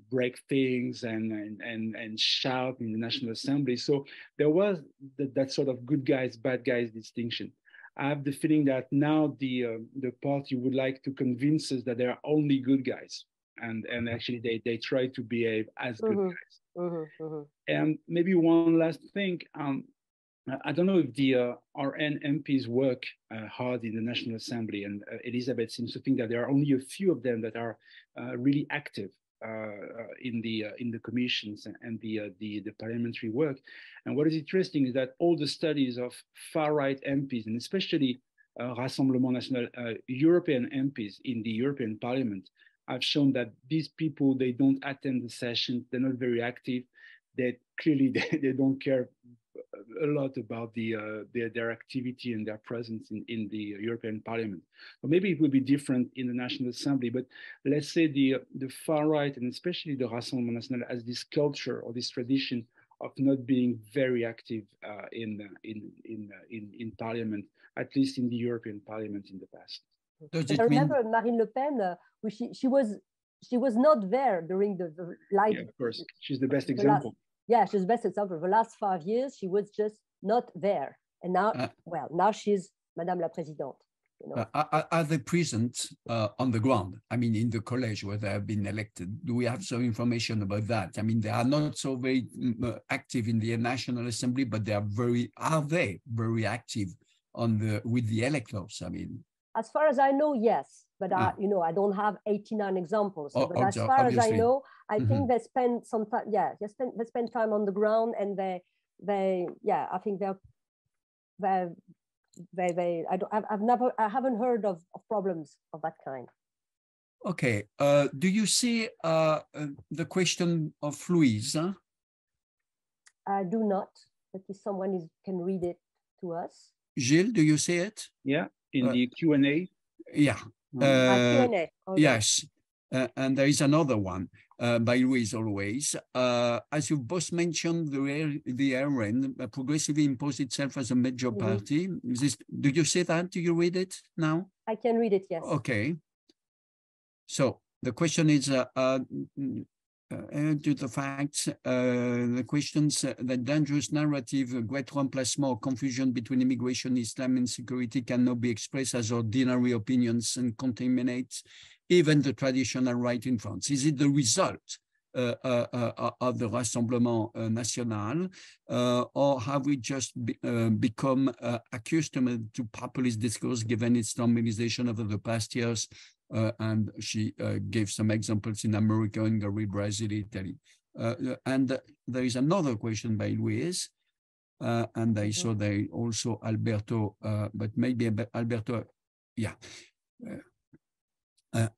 break things and shout in the National Assembly. So there was that sort of good guys, bad guys distinction. I have the feeling that now the party would like to convince us that there are only good guys, and actually they try to behave as good guys. And maybe one last thing, I don't know if the RN MPs work hard in the National Assembly, and Elisabeth seems to think that there are only a few of them that are really active in the commissions and the parliamentary work. And what is interesting is that all the studies of far-right MPs, and especially Rassemblement National European MPs in the European Parliament, have shown that these people, they don't attend the sessions, they're not very active, they clearly they don't care a lot about their activity and their presence in the European Parliament. So maybe it will be different in the National Assembly, but let's say the far right, and especially the Rassemblement National, has this culture or this tradition of not being very active in Parliament, at least in the European Parliament in the past. I remember Marine Le Pen, she was not there during the live. Yeah, of course, she's the best example. Yeah, she's the best example. The last 5 years, she was just not there. And now, well, now she's Madame la Présidente. You know? Are they present on the ground? I mean, in the college where they have been elected? Do we have some information about that? I mean, they are not so very active in the National Assembly, but they are very active with the electors? I mean, as far as I know, yes, but I don't have 89 examples. But as far as I know, I think they spend some time. Yeah, they spend time on the ground, and I think I haven't heard of problems of that kind. Okay. Do you see the question of Louise? Huh? I do not, but if someone can read it to us. Gilles, do you see it? Yeah, in the Q&A. Yeah. Q&A. Okay. Yes. And there is another one by Louise always. As you both mentioned, the RN progressively imposed itself as a major party. Do you see that? Do you read it now? I can read it, yes. Okay. So the question is, to the facts, the questions, the dangerous narrative, great remplacement or confusion between immigration, Islam, and security cannot be expressed as ordinary opinions and contaminates even the traditional right in France. Is it the result of the Rassemblement National, or have we just become accustomed to populist discourse given its normalization over the past years? And she gave some examples in America, Hungary, Brazil, Italy. And there is another question by Louise, and I saw there also Alberto, but maybe Alberto, yeah.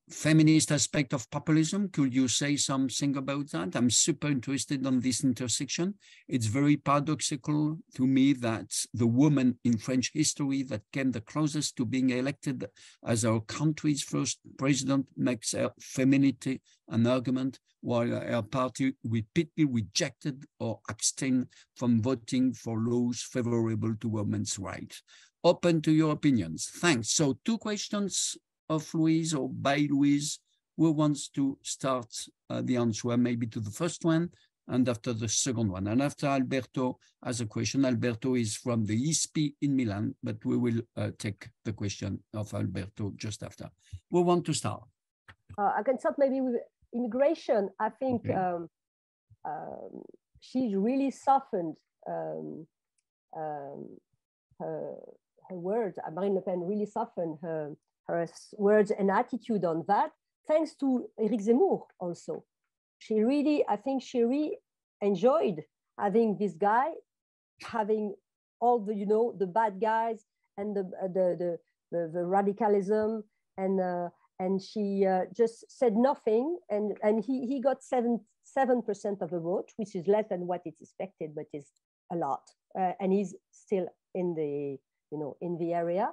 Feminist aspect of populism, could you say something about that? I'm super interested on this intersection. It's very paradoxical to me that the woman in French history that came the closest to being elected as our country's first president makes her femininity an argument, while our party repeatedly rejected or abstained from voting for laws favorable to women's rights. Open to your opinions. Thanks. So 2 questions of Louise or by Louise. Who wants to start the answer, maybe to the first one and after the second one? And after Alberto has a question. Alberto is from the ISPI in Milan, but we will take the question of Alberto just after. Who want to start? I can start maybe with immigration. I think she's really softened her words. Marine Le Pen really softened her words and attitude on that, thanks to Éric Zemmour also. I think she really enjoyed having this guy, having all the, the bad guys and the radicalism, and she just said nothing, and he got 7% of the vote, which is less than what is expected, but is a lot, and he's still in the, in the area.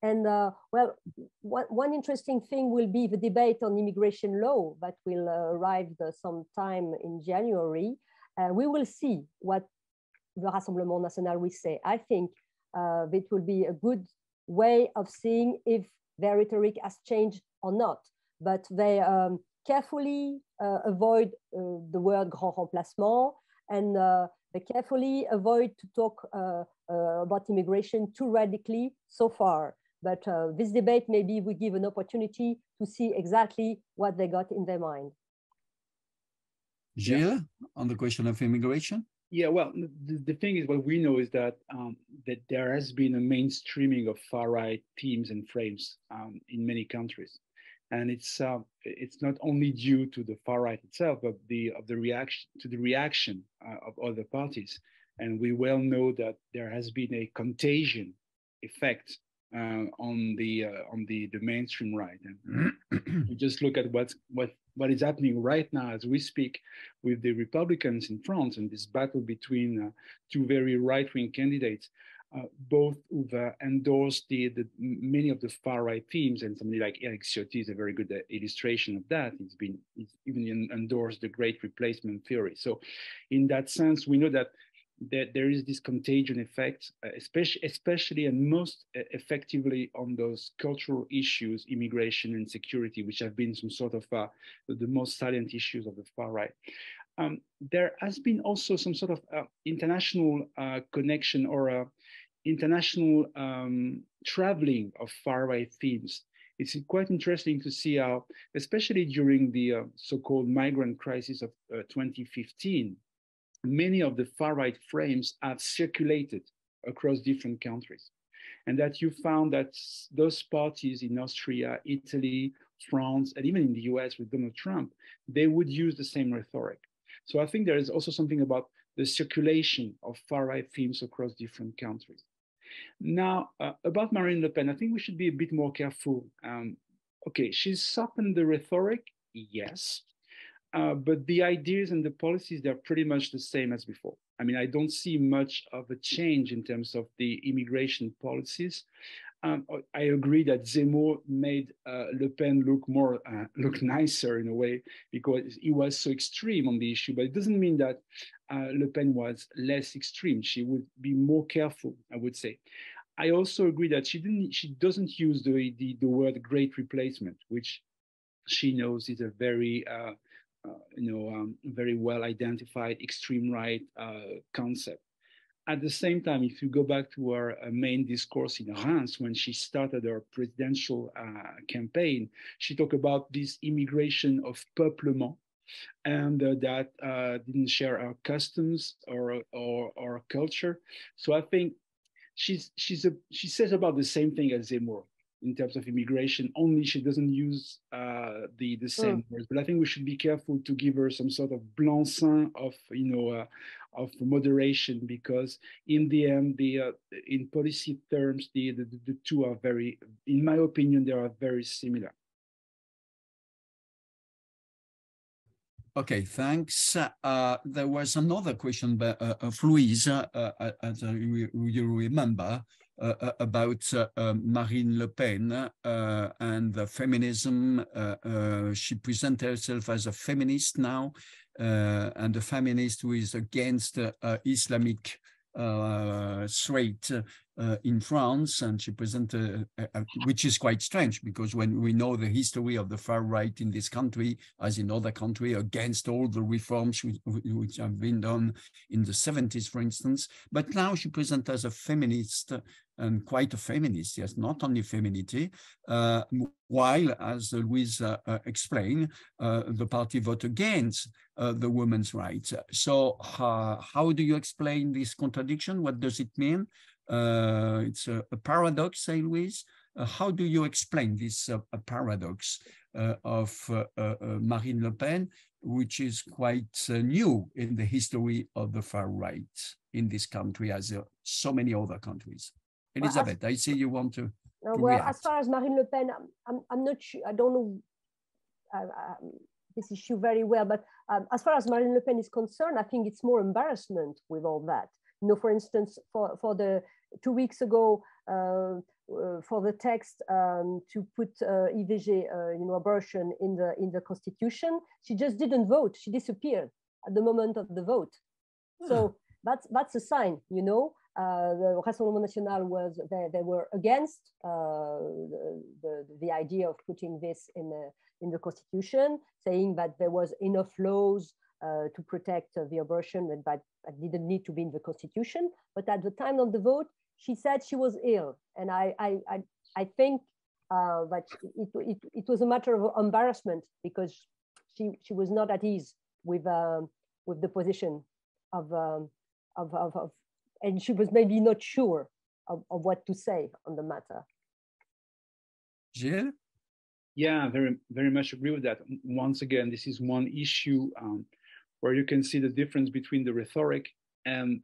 And well, one interesting thing will be the debate on immigration law that will arrive sometime in January. We will see what the Rassemblement National will say. I think it will be a good way of seeing if their rhetoric has changed or not. But they carefully avoid the word grand remplacement, and they carefully avoid to talk about immigration too radically so far. But this debate maybe will give an opportunity to see exactly what they got in their mind. Gilles, on the question of immigration? Yeah, well, the thing is, what we know is that that there has been a mainstreaming of far-right themes and frames in many countries, and it's not only due to the far right itself, but the reaction of other parties. And we well know that there has been a contagion effect on the mainstream right. And you just look at what is happening right now as we speak with the Republicans in France and this battle between two very right-wing candidates, both who've endorsed many of the far-right themes, and somebody like Eric Ciotti is a very good illustration of that. He's even endorsed the Great Replacement theory. So in that sense, we know that there is this contagion effect, especially and most effectively on those cultural issues, immigration and security, which have been some sort of the most salient issues of the far right. There has been also some sort of international connection or international traveling of far right themes. It's quite interesting to see how, especially during the so-called migrant crisis of 2015, many of the far-right frames have circulated across different countries. And that you found that those parties in Austria, Italy, France, and even in the US with Donald Trump, they would use the same rhetoric. So I think there is also something about the circulation of far-right themes across different countries. Now, about Marine Le Pen, I think we should be a bit more careful. Okay, she's softened the rhetoric, yes. But the ideas and the policies, they're pretty much the same as before. I mean, I don't see much of a change in terms of the immigration policies. I agree that Zemmour made Le Pen look nicer in a way because he was so extreme on the issue, but it doesn't mean that Le Pen was less extreme. She would be more careful, I would say. I also agree that she doesn't use the word great replacement, which she knows is a very very well identified extreme right concept. At the same time, if you go back to her main discourse in Reims, when she started her presidential campaign, she talked about this immigration of peuplement, and that didn't share our customs or culture. So I think she says about the same thing as Zemmour in terms of immigration, only she doesn't use the same words. But I think we should be careful to give her some sort of blanc-seing of moderation, because in the end, in policy terms, the two are very, in my opinion, they are very similar. Okay, thanks. There was another question of Louise, as you remember, about Marine Le Pen and the feminism. She presents herself as a feminist now, and a feminist who is against Islamic threat in France, and she presented, which is quite strange, because when we know the history of the far right in this country, as in other countries, against all the reforms which have been done in the 70s, for instance, but now she presents as a feminist, and quite a feminist, yes, not only femininity, while, as Louise explained, the party vote against the women's rights. So how do you explain this contradiction? What does it mean? It's a paradox, say Louise. How do you explain this paradox of Marine Le Pen, which is quite new in the history of the far right in this country, as so many other countries? Elisabeth, I see you want to well, react. As far as Marine Le Pen, I'm not sure, I don't know this issue very well, but as far as Marine Le Pen is concerned, I think it's more embarrassment with all that. You know, for instance, for the 2 weeks ago, for the text to put IVG, you know, abortion in the Constitution, she just didn't vote. She disappeared at the moment of the vote. So that's a sign, you know. The Rassemblement National was, they were against the idea of putting this in the Constitution, saying that there was enough laws to protect the abortion, but that didn't need to be in the Constitution. But at the time of the vote, she said she was ill, and I think that it was a matter of embarrassment, because she was not at ease with the position of and she was maybe not sure of what to say on the matter. Gilles? Yeah, very, very much agree with that. Once again, this is one issue where you can see the difference between the rhetoric and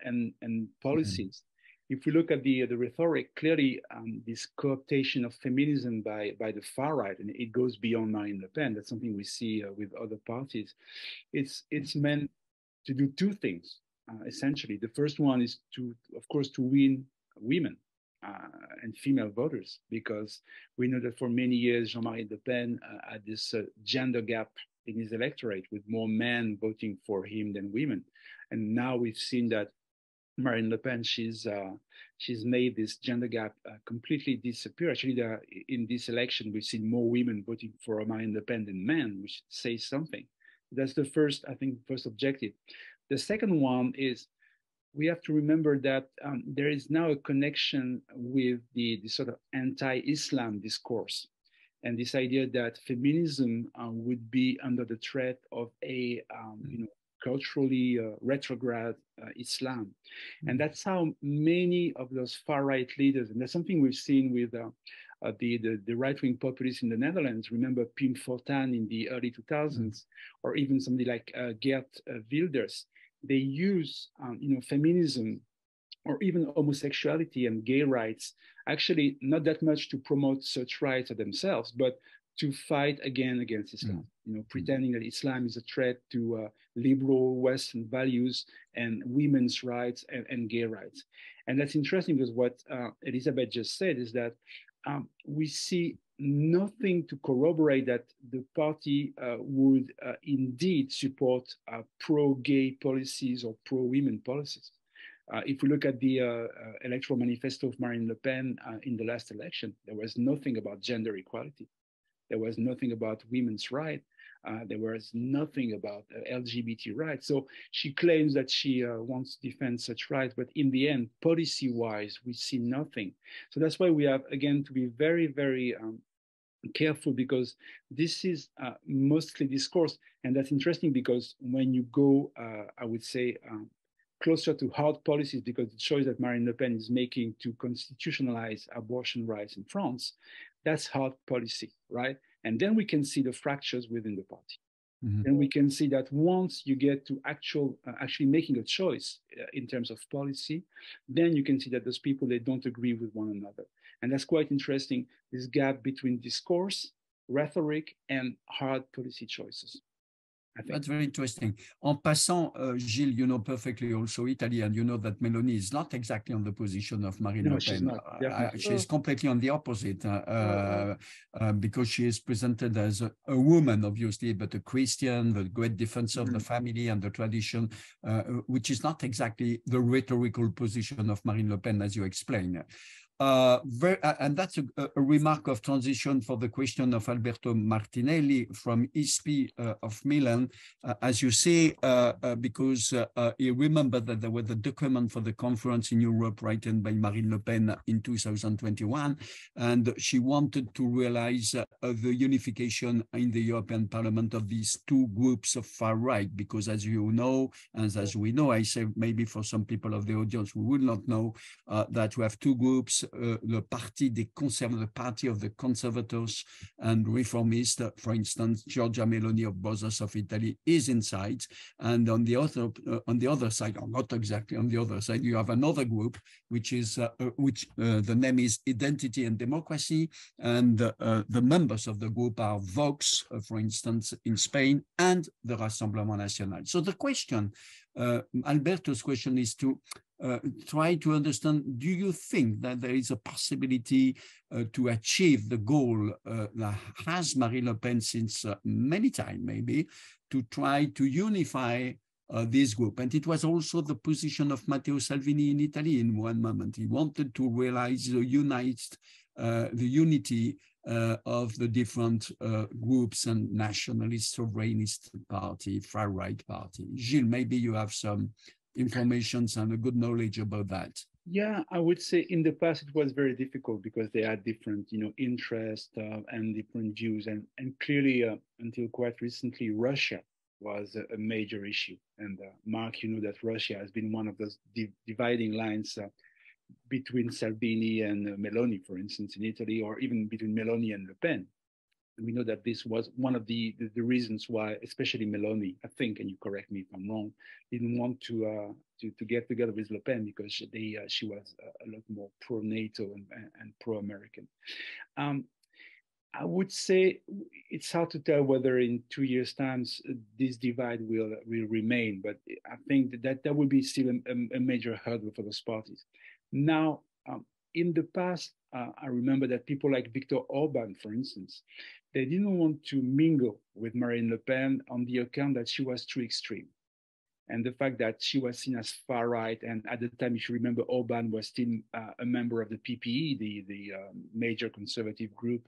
policies. If we look at the rhetoric, clearly this co-optation of feminism by the far right, and it goes beyond Marine Le Pen, that's something we see with other parties. It's meant to do two things, essentially. The first one is to, of course, to win women and female voters, because we know that for many years, Jean-Marie Le Pen had this gender gap in his electorate, with more men voting for him than women. And now we've seen that Marine Le Pen, she's made this gender gap completely disappear. Actually, in this election, we've seen more women voting for Marine Le Pen than men, which says something. That's the first, I think, first objective. The second one is we have to remember that there is now a connection with the sort of anti-Islam discourse, and this idea that feminism would be under the threat of a you know, culturally retrograde Islam. And that's how many of those far-right leaders, and that's something we've seen with the right-wing populists in the Netherlands. Remember Pim Fortuyn in the early 2000s, or even somebody like Geert Wilders. They use you know, feminism or even homosexuality and gay rights, actually not that much to promote such rights themselves, but to fight again against Islam, you know, pretending that Islam is a threat to liberal Western values and women's rights and gay rights. And that's interesting, because what Elisabeth just said is that we see nothing to corroborate that the party would indeed support pro-gay policies or pro-women policies. If we look at the electoral manifesto of Marine Le Pen in the last election, there was nothing about gender equality. There was nothing about women's rights. There was nothing about LGBT rights. So she claims that she wants to defend such rights, but in the end, policy-wise, we see nothing. So that's why we have, again, to be very, very careful, because this is mostly discourse. And that's interesting, because when you go, I would say, closer to hard policies, because it shows that Marine Le Pen is making to constitutionalize abortion rights in France, that's hard policy, right? And then we can see the fractures within the party. Then we can see that once you get to actually making a choice in terms of policy, then you can see that those people, they don't agree with one another. And that's quite interesting, this gap between discourse, rhetoric, and hard policy choices. That's very interesting. En passant, Gilles, you know perfectly also Italy, and you know that Meloni is not exactly on the position of Marine Le Pen. She's completely on the opposite, because she is presented as a woman, obviously, but a Christian, the great defense of the family and the tradition, which is not exactly the rhetorical position of Marine Le Pen, as you explain. And that's a remark of transition for the question of Alberto Martinelli from ISPI of Milan. As you say, because you remember that there was a document for the conference in Europe written by Marine Le Pen in 2021, and she wanted to realize the unification in the European Parliament of these two groups of far right, because as you know, and as we know, I say maybe for some people of the audience who will not know, that we have two groups, the party of the conservators and reformists. For instance, Giorgia Meloni of Brothers of Italy is inside, and on the other side, or not exactly on the other side, you have another group which is the name is Identity and Democracy, and the members of the group are Vox, for instance, in Spain, and the Rassemblement National. So the question, Alberto's question, is to try to understand, do you think that there is a possibility to achieve the goal that has Marine Le Pen since many times, maybe, to try to unify this group? And it was also the position of Matteo Salvini in Italy in one moment. He wanted to realize the unity of the different groups and nationalist, sovereignist party, far-right party. Gilles, maybe you have some information and a good knowledge about that. Yeah, I would say in the past it was very difficult because they had different, interests and different views, and clearly until quite recently, Russia was a major issue. And Marc, you know that Russia has been one of those dividing lines between Salvini and Meloni, for instance, in Italy, or even between Meloni and Le Pen. And we know that this was one of the reasons why, especially Meloni, I think, and you correct me if I'm wrong, didn't want to get together with Le Pen because she was a lot more pro-NATO and pro-American. I would say it's hard to tell whether in 2 years' time this divide will remain, but I think that would be still a major hurdle for those parties. Now, in the past, I remember that people like Viktor Orban, for instance, they didn't want to mingle with Marine Le Pen on the account that she was too extreme. And the fact that she was seen as far right, and at the time, if you remember, Orban was still a member of the PPE, the major conservative group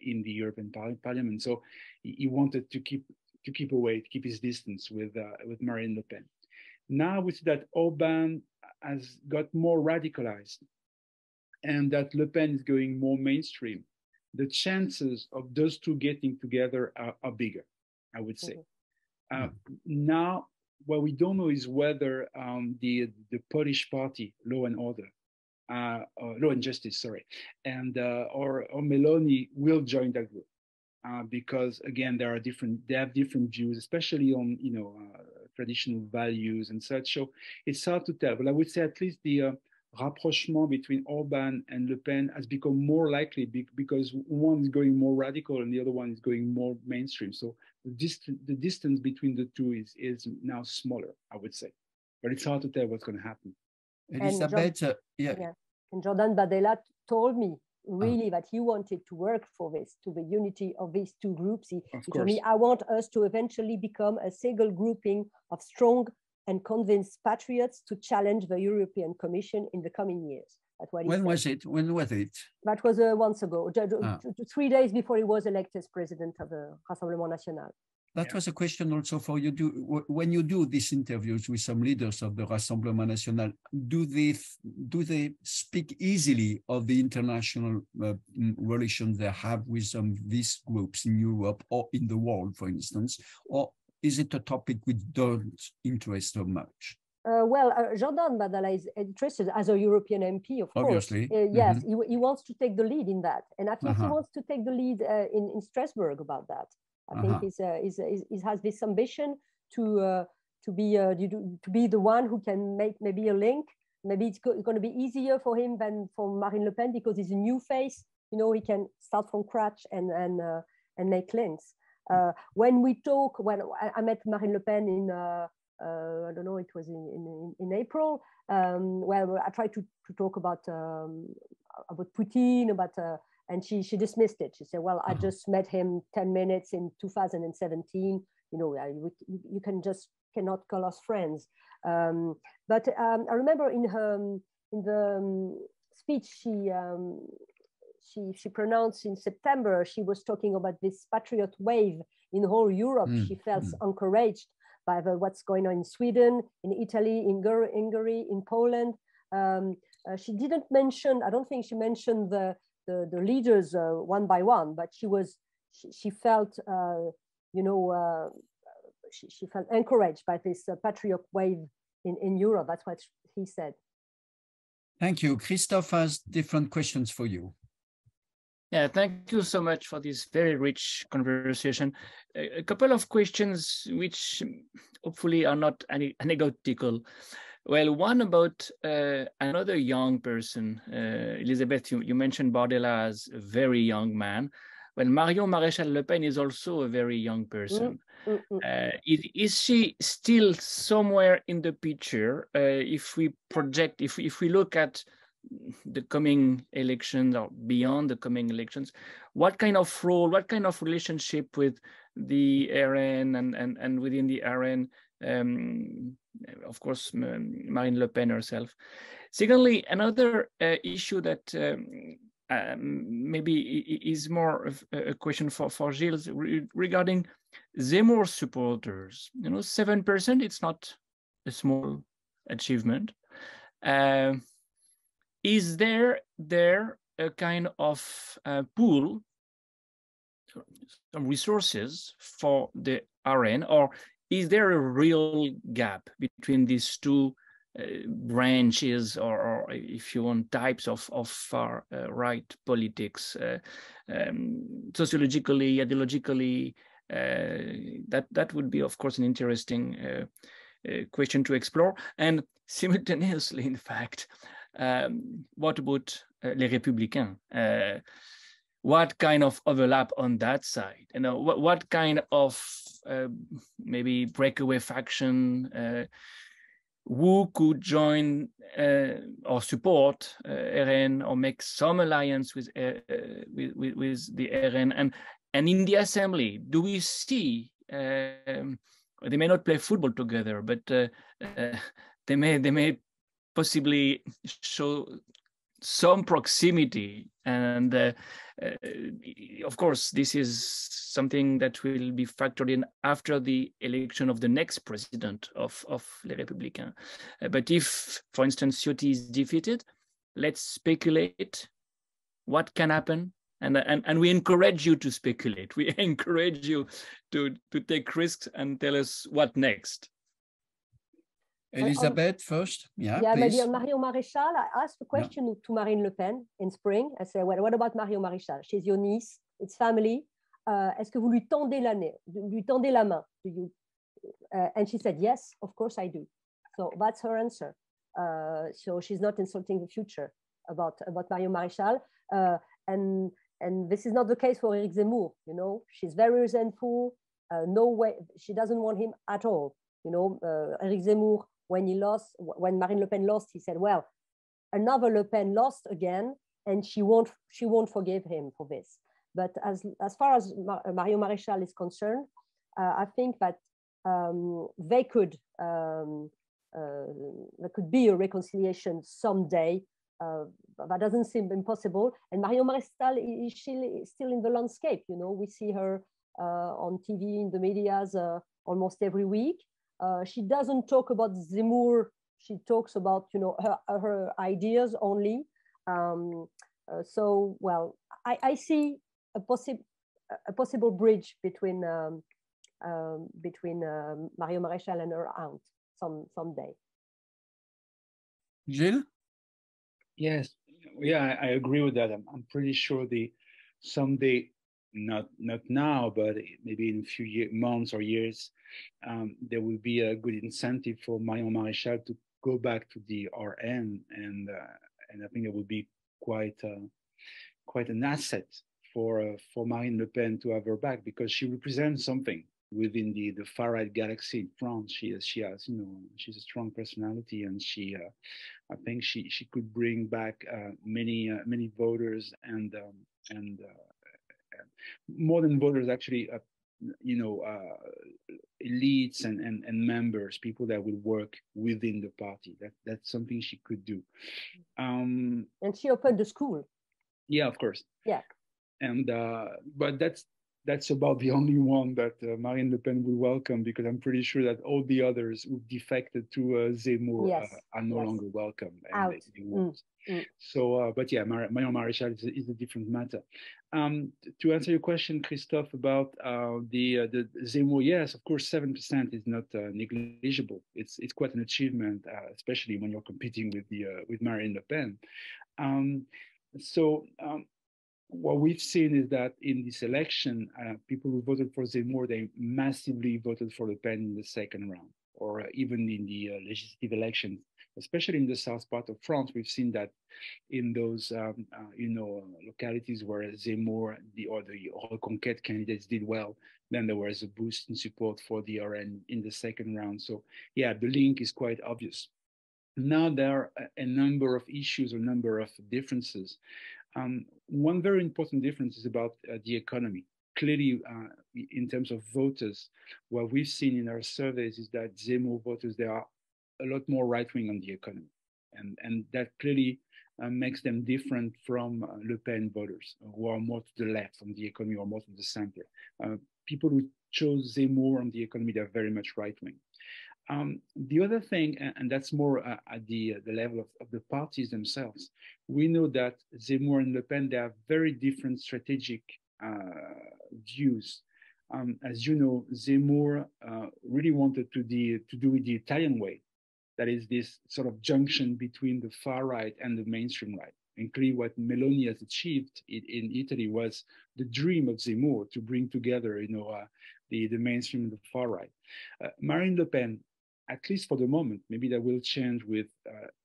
in the European Parliament. So he wanted to keep away, to keep his distance with Marine Le Pen. Now we see that Orban has got more radicalized, and that Le Pen is going more mainstream. The chances of those two getting together are bigger, I would say. Now, what we don't know is whether the Polish party, Law and Order, Law and Justice, sorry, and or Meloni will join that group because again they have different views, especially on traditional values and such. So it's hard to tell, but I would say at least the rapprochement between Orban and Le Pen has become more likely because one is going more radical and the other one is going more mainstream. So the distance between the two is now smaller, I would say. But it's hard to tell what's going to happen. Elisabeth, And Jordan Bardella told me really that he wanted to work for this, to the unity of these two groups. He told me, I want us to eventually become a single grouping of strong and convinced patriots to challenge the European Commission in the coming years. That's what he said. When was it? That was once ago, 3 days before he was elected as president of the Rassemblement National. That was a question also for you. When you do these interviews with some leaders of the Rassemblement National, do they speak easily of the international relations they have with some of these groups in Europe or in the world, for instance, or is it a topic which don't interest so much? Jordan Bardella is interested as a European MP, of Obviously. course. Yes, he wants to take the lead in that. And I think he wants to take the lead in Strasbourg about that. I think he has this ambition to be the one who can make maybe a link. Maybe it's going to be easier for him than for Marine Le Pen because he's a new face. He can start from scratch and make links. When I met Marine Le Pen in I don't know, it was in April. I tried to talk about Putin, and she dismissed it. She said, well, I just met him 10 minutes in 2017. You cannot call us friends. But I remember in the speech she pronounced in September, she was talking about this patriot wave in whole Europe. She felt encouraged by what's going on in Sweden, in Italy, in Hungary, in Poland. She didn't mention, I don't think she mentioned the leaders one by one, but she felt, she felt encouraged by this patriot wave in Europe. That's what he said. Thank you. Christophe has different questions for you. Yeah, thank you so much for this very rich conversation. A couple of questions which hopefully are not anecdotal. Well, one about another young person. Elisabeth, you mentioned Bardella as a very young man. well, Marion Maréchal Le Pen is also a very young person. Is she still somewhere in the picture? If we project, if we look at the coming elections or beyond the coming elections, what kind of role, what kind of relationship with the RN and within the RN, of course, Marine Le Pen herself. Secondly, another issue that maybe is more of a question for Gilles regarding Zemmour supporters. 7%, it's not a small achievement. Is there a kind of pool, some resources for the RN, or is there a real gap between these two branches, or if you want, types of far right politics, sociologically, ideologically? That would be, of course, an interesting question to explore. And simultaneously, in fact, what about les Républicains? What kind of overlap on that side? What kind of maybe breakaway faction? Who could join or support RN or make some alliance with the RN? And in the assembly, do we see? They may not play football together, but they may possibly show some proximity. And of course, this is something that will be factored in after the election of the next president of Les Républicains. But if, for instance, Ciotti is defeated, let's speculate what can happen. And we encourage you to speculate. We encourage you to take risks and tell us what next. Elisabeth first. Yeah, maybe please. on Marion Maréchal, I asked a question to Marine Le Pen in spring. I said, well, what about Marion Maréchal? She's your niece, it's family. Est-ce que vous lui tendez la main? Do you? And she said, yes, of course I do. So that's her answer. So she's not insulting the future about Marion Maréchal. And this is not the case for Éric Zemmour. She's very resentful. No way, she doesn't want him at all. Éric Zemmour, when Marine Le Pen lost, he said, well, another Le Pen lost again, and she won't forgive him for this. But as far as Marion Maréchal is concerned, I think that there could be a reconciliation someday. That doesn't seem impossible. And Marion Maréchal is still in the landscape. We see her on TV, in the medias almost every week. She doesn't talk about Zemmour. She talks about her ideas only. So, well, I see a possible bridge between Marion Maréchal and her aunt someday. Gilles? Yes, yeah, I agree with that. I'm pretty sure someday, not now, but maybe in a few months or years, there will be a good incentive for Marion Maréchal to go back to the RN, and I think it would be quite an asset for Marine Le Pen to have her back, because she represents something within the far right galaxy in France. She has she's a strong personality, and I think she could bring back many voters and more than voters, actually, elites and members, people that will work within the party. That's something she could do. And she opened the school. Yeah, of course. Yeah. And but that's about the only one that Marine Le Pen will welcome, because I'm pretty sure that all the others who defected to Zemmour are no longer welcome. And they won't. So, but yeah, Marion Maréchal is a different matter. To answer your question, Christophe, about the Zemmour, yes, of course, 7% is not negligible. It's quite an achievement, especially when you're competing with Marine Le Pen. What we've seen is that in this election, people who voted for Zemmour, they massively voted for Le Pen in the second round, or even in the legislative elections. especially in the south part of France. We've seen that in those localities where Zemmour or the Reconquête candidates did well, then there was a boost in support for the RN in the second round. So yeah, the link is quite obvious. Now there are a number of issues, a number of differences. One very important difference is about the economy. Clearly, in terms of voters, what we've seen in our surveys is that Zemmour voters, they are a lot more right-wing on the economy. And that clearly makes them different from Le Pen voters, who are more to the left on the economy or more to the center. People who chose Zemmour on the economy, they're very much right-wing. The other thing, and that's more at the level of the parties themselves, we know that Zemmour and Le Pen, they have very different strategic views. As you know, Zemmour really wanted to do it the Italian way. That is this sort of junction between the far right and the mainstream right. And clearly what Meloni has achieved in Italy was the dream of Zemmour to bring together, the mainstream and the far right. Marine Le Pen, at least for the moment, maybe that will change with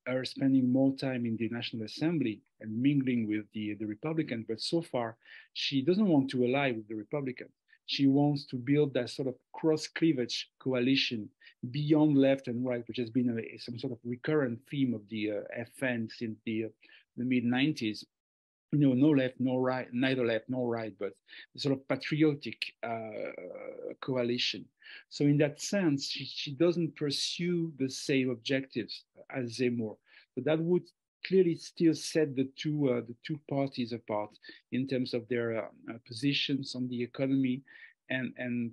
her spending more time in the National Assembly and mingling with the Republicans. But so far, she doesn't want to ally with the Republicans. She wants to build that sort of cross-cleavage coalition beyond left and right, which has been some sort of recurrent theme of the FN since the mid-90s. No left, no right, neither left nor right, but a sort of patriotic coalition. So in that sense, she doesn't pursue the same objectives as Zemmour. But that would clearly still set the two parties apart in terms of their positions on the economy, and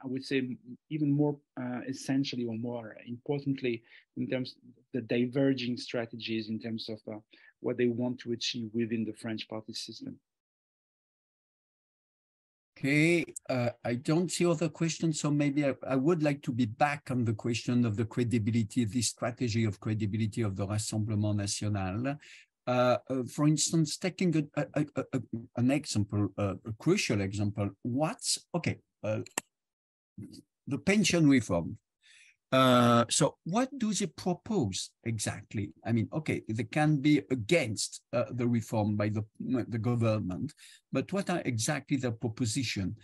I would say even more essentially or more importantly in terms of the diverging strategies in terms of what they want to achieve within the French party system. Okay, I don't see other questions, so maybe I would like to be back on the question of the credibility, the strategy of credibility of the Rassemblement National. For instance, taking an example, a crucial example, the pension reform. So what do they propose exactly? I mean, okay, they can be against the reform by the government, but what are exactly the proposition?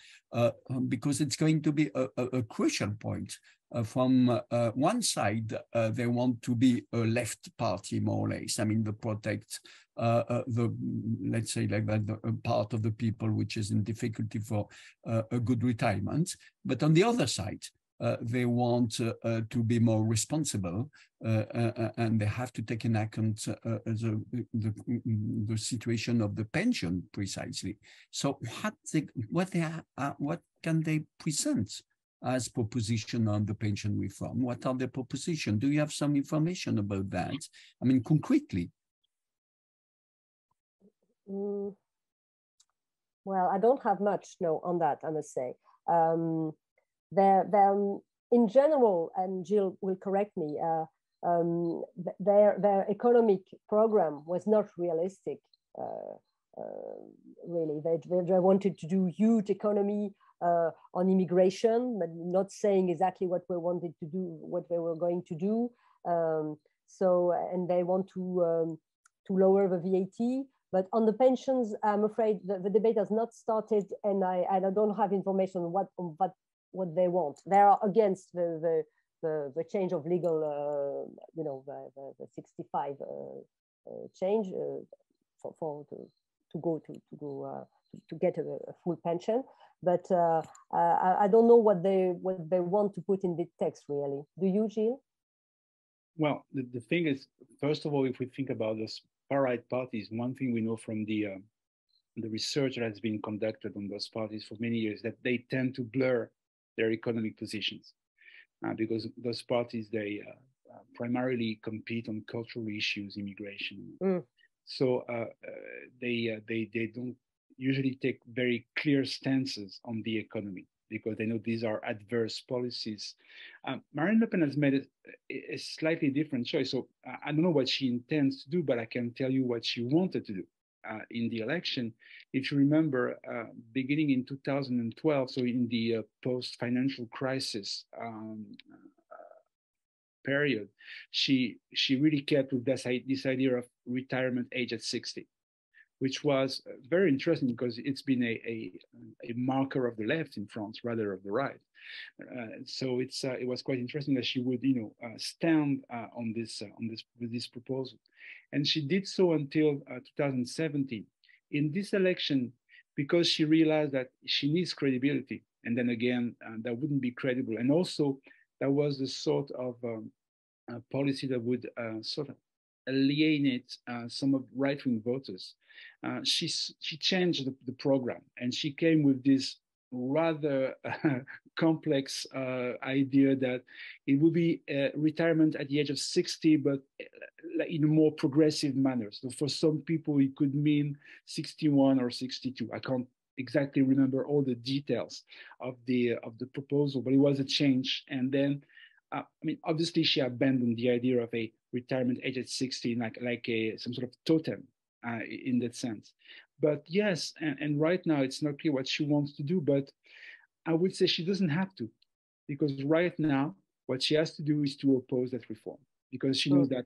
Because it's going to be a crucial point. From one side, they want to be a left party, more or less. I mean, to protect let's say like that, the part of the people which is in difficulty for a good retirement. But on the other side, they want to be more responsible, and they have to take in account the situation of the pension precisely. So what can they present as proposition on the pension reform? What are the propositions? Do you have some information about that? I mean, concretely. Well, I don't have much on that, I must say. In general, and Gilles will correct me, their economic program was not realistic, really. They wanted to do huge economy on immigration, but not saying exactly what they wanted to do, what they were going to do. And they want to lower the VAT. But on the pensions, I'm afraid the debate has not started, and I don't have information on what they want. They are against the change of legal, the 65 change to get a full pension. But I don't know what they want to put in the text, really. Do you, Gilles? Well, the thing is, first of all, if we think about those far-right parties, one thing we know from the research that has been conducted on those parties for many years, that they tend to blur their economic positions, because those parties, they primarily compete on cultural issues, immigration. So they don't usually take very clear stances on the economy, because they know these are adverse policies. Marine Le Pen has made a slightly different choice. So I don't know what she intends to do, but I can tell you what she wanted to do in the election. If you remember, beginning in 2012, so in the post-financial crisis period, she really kept with this idea of retirement age at 60, which was very interesting because it's been a marker of the left in France rather of the right. So it was quite interesting that she would stand on this proposal, and she did so until 2017. In this election, because she realized that she needs credibility, and then again that wouldn't be credible, and also that was the sort of policy that would sort of alienate some of right-wing voters. She changed the program, and she came with this rather complex idea that it would be retirement at the age of 60, but in a more progressive manner. So for some people, it could mean 61 or 62. I can't exactly remember all the details of the proposal, but it was a change. And then, I mean, obviously, she abandoned the idea of a retirement age at 60, like some sort of totem in that sense. But yes, and right now it's not clear what she wants to do, but I would say she doesn't have to, because right now what she has to do is to oppose that reform, because she knows that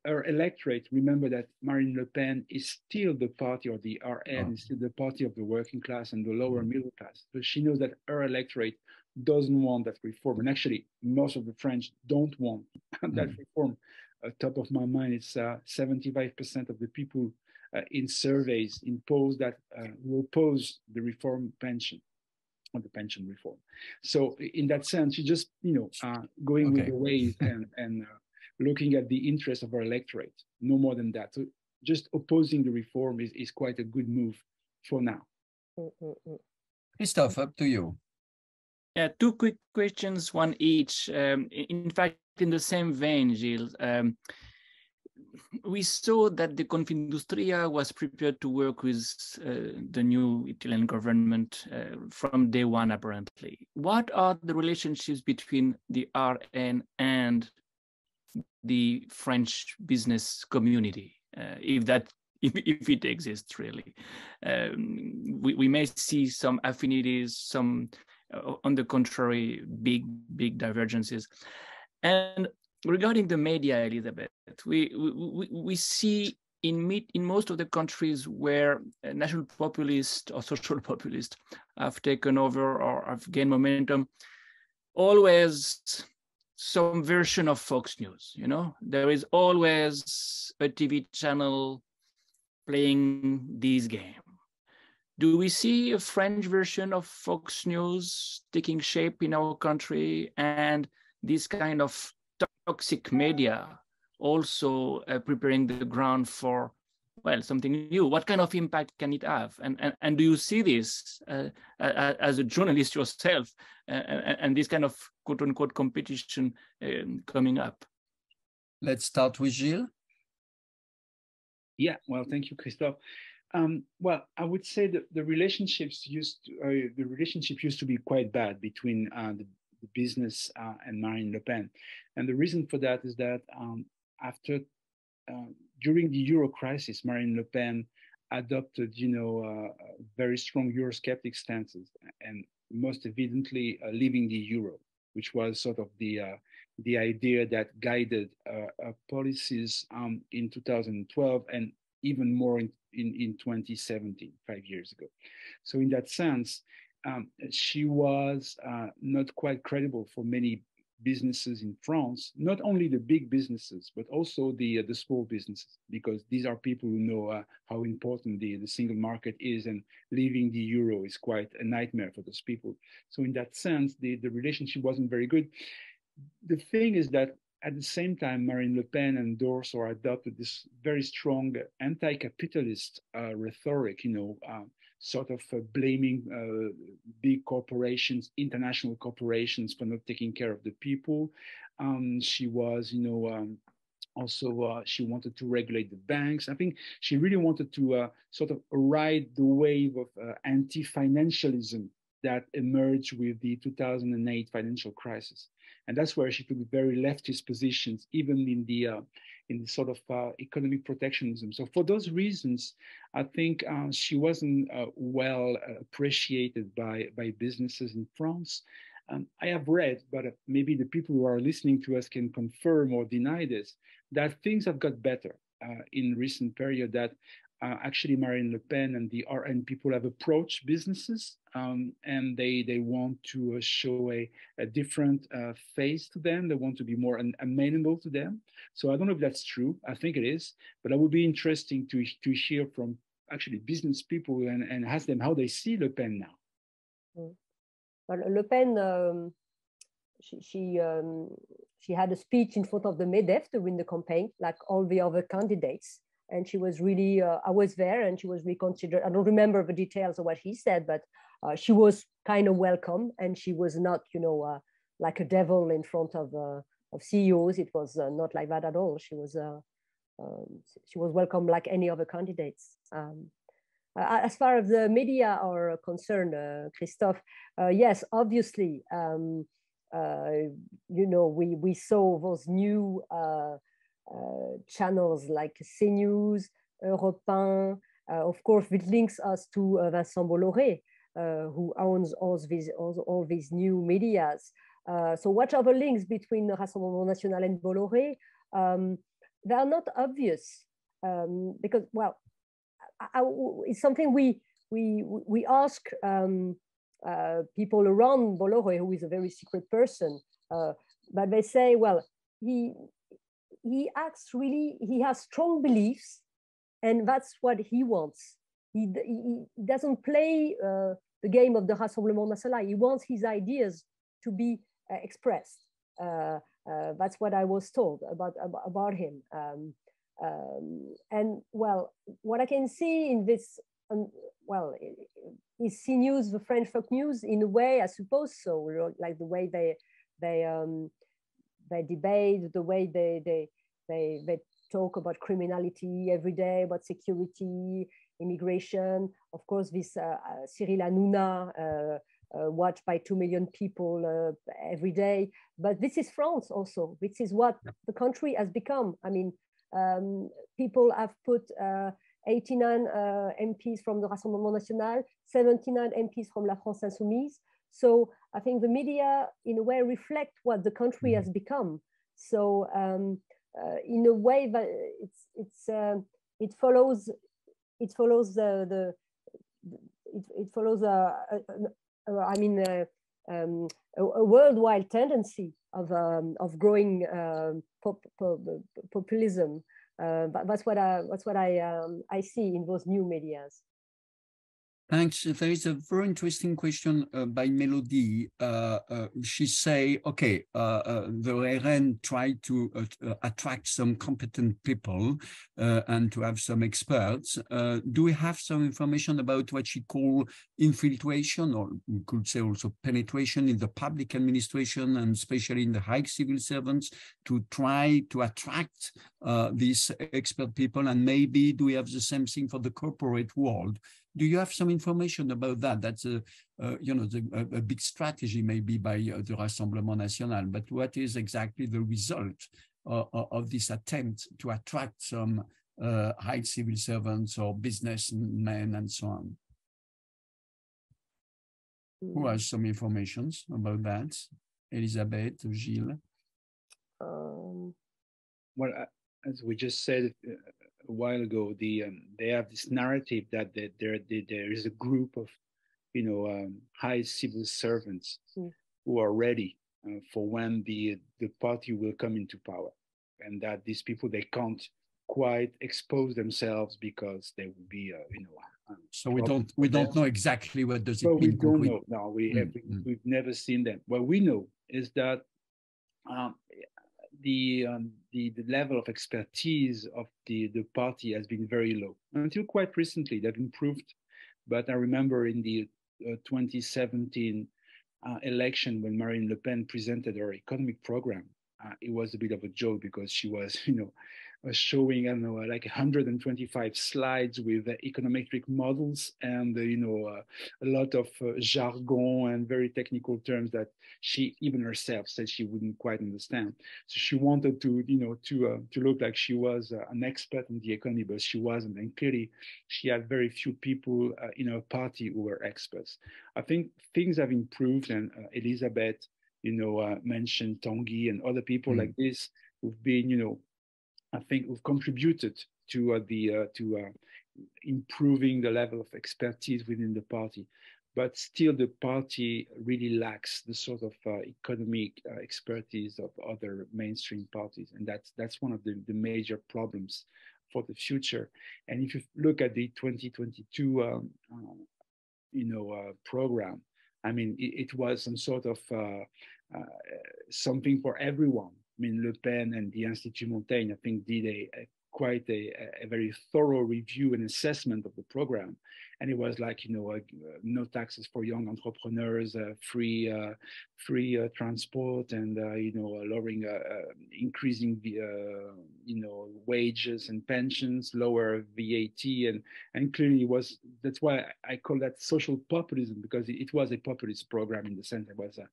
her electorate, remember that Marine Le Pen is still the party, or the RN is still the party of the working class and the lower middle class. So she knows that her electorate doesn't want that reform. And actually, most of the French don't want that reform. Top of my mind, it's 75% of the people in surveys will oppose the reform pension, or the pension reform. So in that sense, you just going with the wave and looking at the interest of our electorate, no more than that. So just opposing the reform is quite a good move for now. Christophe, up to you. Yeah, two quick questions, one each. In fact, in the same vein, Gilles, we saw that the Confindustria was prepared to work with the new Italian government from day one, apparently. What are the relationships between the RN and the French business community, if it exists really? We may see some affinities, some, on the contrary, big divergences. And regarding the media, Elizabeth, we see in most of the countries where national populists or social populists have taken over or have gained momentum, always some version of Fox News. There is always a TV channel playing this game. Do we see a French version of Fox News taking shape in our country, and this kind of toxic media also preparing the ground for, well, something new? What kind of impact can it have? And do you see this as a journalist yourself, and this kind of quote unquote competition coming up? Let's start with Gilles. Yeah, well, thank you, Christophe. Well, I would say that the relationship used to be quite bad between the business and Marine Le Pen, and the reason for that is that during the Euro crisis, Marine Le Pen adopted, very strong Eurosceptic stances, and most evidently leaving the euro, which was sort of the idea that guided policies in 2012 and even more in 2017, 5 years ago. So in that sense, she was not quite credible for many businesses in France, not only the big businesses, but also the small businesses, because these are people who know how important the single market is, and leaving the euro is quite a nightmare for those people. So in that sense, the relationship wasn't very good. The thing is that at the same time, Marine Le Pen endorsed or adopted this very strong anti-capitalist rhetoric, sort of blaming big corporations, international corporations, for not taking care of the people. She was, also she wanted to regulate the banks. I think she really wanted to sort of ride the wave of anti-financialism that emerged with the 2008 financial crisis. And that's where she took very leftist positions, even in the sort of economic protectionism. So for those reasons, I think she wasn't well appreciated by businesses in France. I have read, but maybe the people who are listening to us can confirm or deny this, that things have got better in recent period, that actually Marine Le Pen and the RN people have approached businesses and they want to show a different face to them. They want to be more amenable to them. So I don't know if that's true. I think it is, but it would be interesting to hear from actually business people and ask them how they see Le Pen now. Well, Le Pen, she had a speech in front of the MEDEF to win the campaign, like all the other candidates. And she was really, I was there and she was reconsidered. I don't remember the details of what he said, but she was kind of welcome. And she was not, you know, like a devil in front of CEOs. It was not like that at all. She was welcome like any other candidates. As far as the media are concerned, Christophe, yes, obviously, you know, we saw those new channels like CNews, Europe 1, of course, which links us to Vincent Bolloré, who owns all these new medias. So what are the links between the Rassemblement National and Bolloré? They are not obvious because, well, it's something we ask people around Bolloré, who is a very secret person, but they say, well, he acts really, he has strong beliefs, and that's what he wants. He doesn't play the game of the Rassemblement National. He wants his ideas to be expressed. That's what I was told about him. And well, what I can see in this, well, is CNews, the French folk news, in a way, I suppose so, like the way they debate, the way they talk about criminality every day, about security, immigration. Of course, this Cyril Hanouna, watched by 2 million people every day. But this is France also. This is what the country has become. I mean, people have put 89 MPs from the Rassemblement National, 79 MPs from La France Insoumise. So I think the media, in a way, reflect what the country has become. So in a way, that it follows a worldwide tendency of growing populism. But that's what I see in those new medias. Thanks. There is a very interesting question by Melody. She say, okay, the RN tried to attract some competent people and to have some experts. Do we have some information about what she called infiltration, or we could say also penetration in the public administration and especially in the high civil servants, to try to attract these expert people? And maybe do we have the same thing for the corporate world? Do you have some information about that? That's a big strategy maybe by the Rassemblement National, but what is exactly the result of this attempt to attract some high civil servants or businessmen and so on? Who has some information about that? Elisabeth, Gilles? Well, as we just said a while ago, they have this narrative that there is a group of, high civil servants who are ready for when the party will come into power, and that these people, they can't quite expose themselves because they will be, So we don't know exactly what does it mean. We don't know. No, we've never seen them. What we know is that the level of expertise of the party has been very low until quite recently. They've improved, but I remember in the 2017 election when Marine Le Pen presented her economic program, it was a bit of a joke because she was, showing, I don't know, like 125 slides with econometric models and, a lot of jargon and very technical terms that she even herself said she wouldn't quite understand. So she wanted to, to look like she was an expert in the economy, but she wasn't. And clearly, she had very few people in her party who were experts. I think things have improved, and Elisabeth, mentioned Tanguy and other people like this who've been, I think who've contributed to improving the level of expertise within the party. But still, the party really lacks the sort of economic expertise of other mainstream parties, and that's one of the major problems for the future. And if you look at the 2022, program, I mean, it was some sort of something for everyone. I mean, Le Pen and the Institut Montaigne, I think, did quite a very thorough review and assessment of the program. And it was like, no taxes for young entrepreneurs, free transport, and, lowering, increasing the, wages and pensions, lower VAT. And clearly that's why I call that social populism, because it was a populist program in the sense that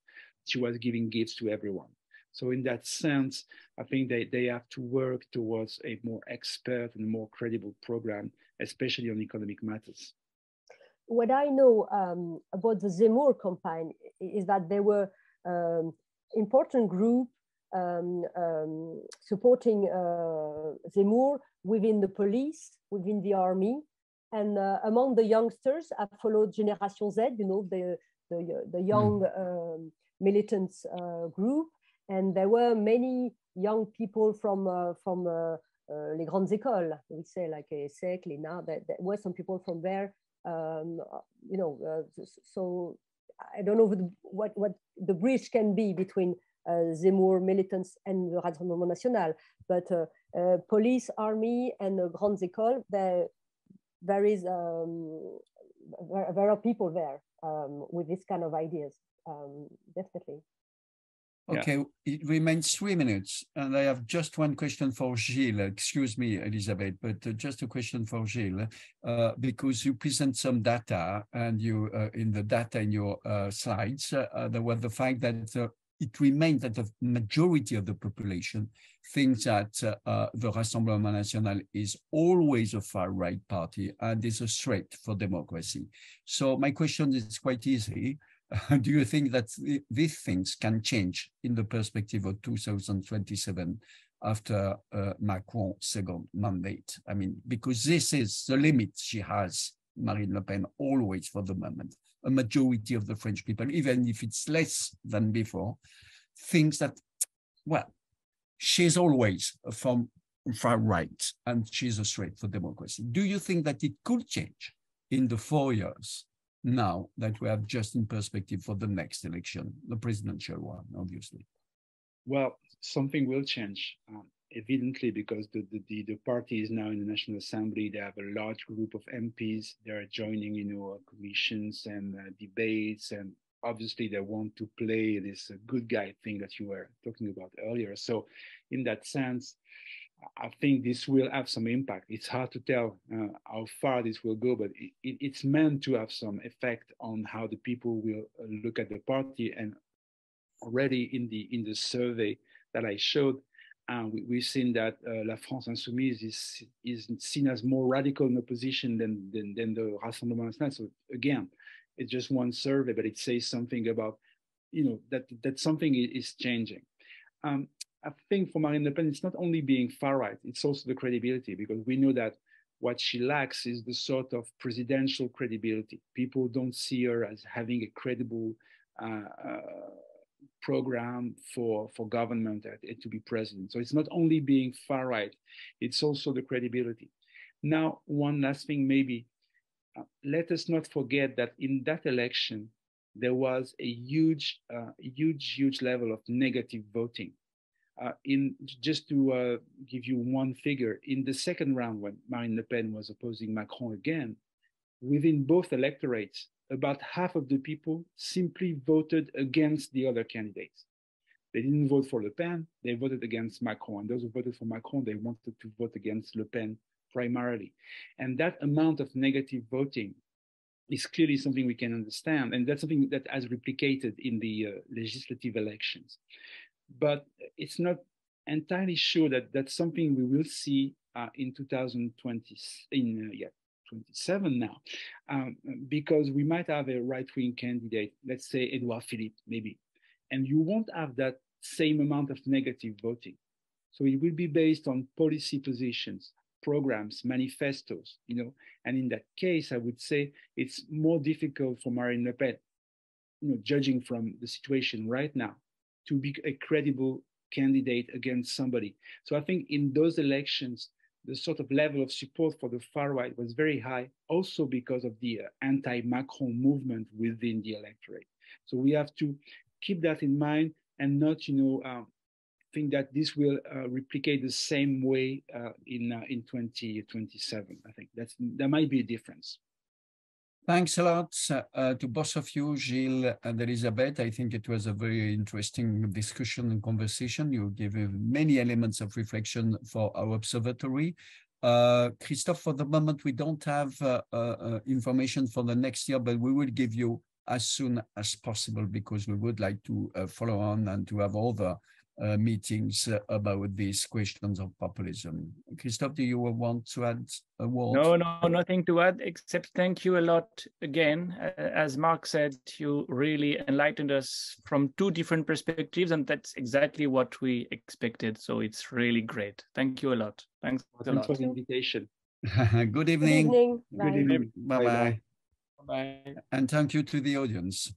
she was giving gifts to everyone. So in that sense, I think they have to work towards a more expert and more credible program, especially on economic matters. What I know about the Zemmour campaign is that there were important groups supporting Zemmour within the police, within the army, and among the youngsters, I followed Génération Z, the young militants group. And there were many young people from les grandes écoles, we say, like ESSEC, l'ENA. There were some people from there, so I don't know what the bridge can be between Zemmour militants and the Rassemblement National, but police, army, and grandes écoles, there are people there with this kind of ideas, definitely. Okay, it remains 3 minutes, and I have just one question for Gilles. Excuse me, Elisabeth, but just a question for Gilles, because you present some data, and you in the data in your slides, there was the fact that it remains that the majority of the population thinks that the Rassemblement National is always a far-right party and is a threat for democracy. So my question is quite easy. Do you think that these things can change in the perspective of 2027 after Macron's second mandate? I mean, because this is the limit she has, Marine Le Pen, always for the moment. A majority of the French people, even if it's less than before, thinks that, well, she's always from far right and she's a threat for democracy. Do you think that it could change in the 4 years now that we have just in perspective for the next election, the presidential one, obviously? Well, something will change, evidently, because the party is now in the National Assembly. They have a large group of MPs. They're joining, commissions and debates, and obviously they want to play this good guy thing that you were talking about earlier. So in that sense, I think this will have some impact. It's hard to tell how far this will go, but it's meant to have some effect on how the people will look at the party. And already in the survey that I showed, we've seen that La France Insoumise is seen as more radical in opposition than the Rassemblement National. So again, it's just one survey, but it says something about, that something is changing. I think for Marine Le Pen, it's not only being far right, it's also the credibility, because we know that what she lacks is the sort of presidential credibility. People don't see her as having a credible program for government to be president. So it's not only being far right, it's also the credibility. Now, one last thing, maybe, let us not forget that in that election, there was a huge level of negative voting. Just to give you one figure, in the second round, when Marine Le Pen was opposing Macron again, within both electorates, about half of the people simply voted against the other candidates. They didn't vote for Le Pen, they voted against Macron. And those who voted for Macron, they wanted to vote against Le Pen primarily. And that amount of negative voting is clearly something we can understand. And that's something that has replicated in the legislative elections. But it's not entirely sure that that's something we will see in 2020, 27 now, because we might have a right-wing candidate, let's say Edouard Philippe, maybe, and you won't have that same amount of negative voting. So it will be based on policy positions, programs, manifestos, you know, and in that case, I would say it's more difficult for Marine Le Pen, you know, judging from the situation right now, to be a credible candidate against somebody. So I think in those elections, the sort of level of support for the far right was very high, also because of the anti-Macron movement within the electorate. So we have to keep that in mind and not, you know, think that this will replicate the same way in 2027. I think there might be a difference. Thanks a lot to both of you, Gilles and Elisabeth. I think it was a very interesting discussion and conversation. You gave many elements of reflection for our observatory. Christophe, for the moment, we don't have information for the next year, but we will give you as soon as possible because we would like to follow on and to have other meetings about these questions of populism. Christophe, do you want to add a word? No, nothing to add, except thank you a lot again. As Marc said, you really enlightened us from two different perspectives, and that's exactly what we expected. So it's really great. Thank you a lot. Thanks a lot. for the invitation. Good evening. Good evening. Good evening. Bye-bye. Bye. And thank you to the audience.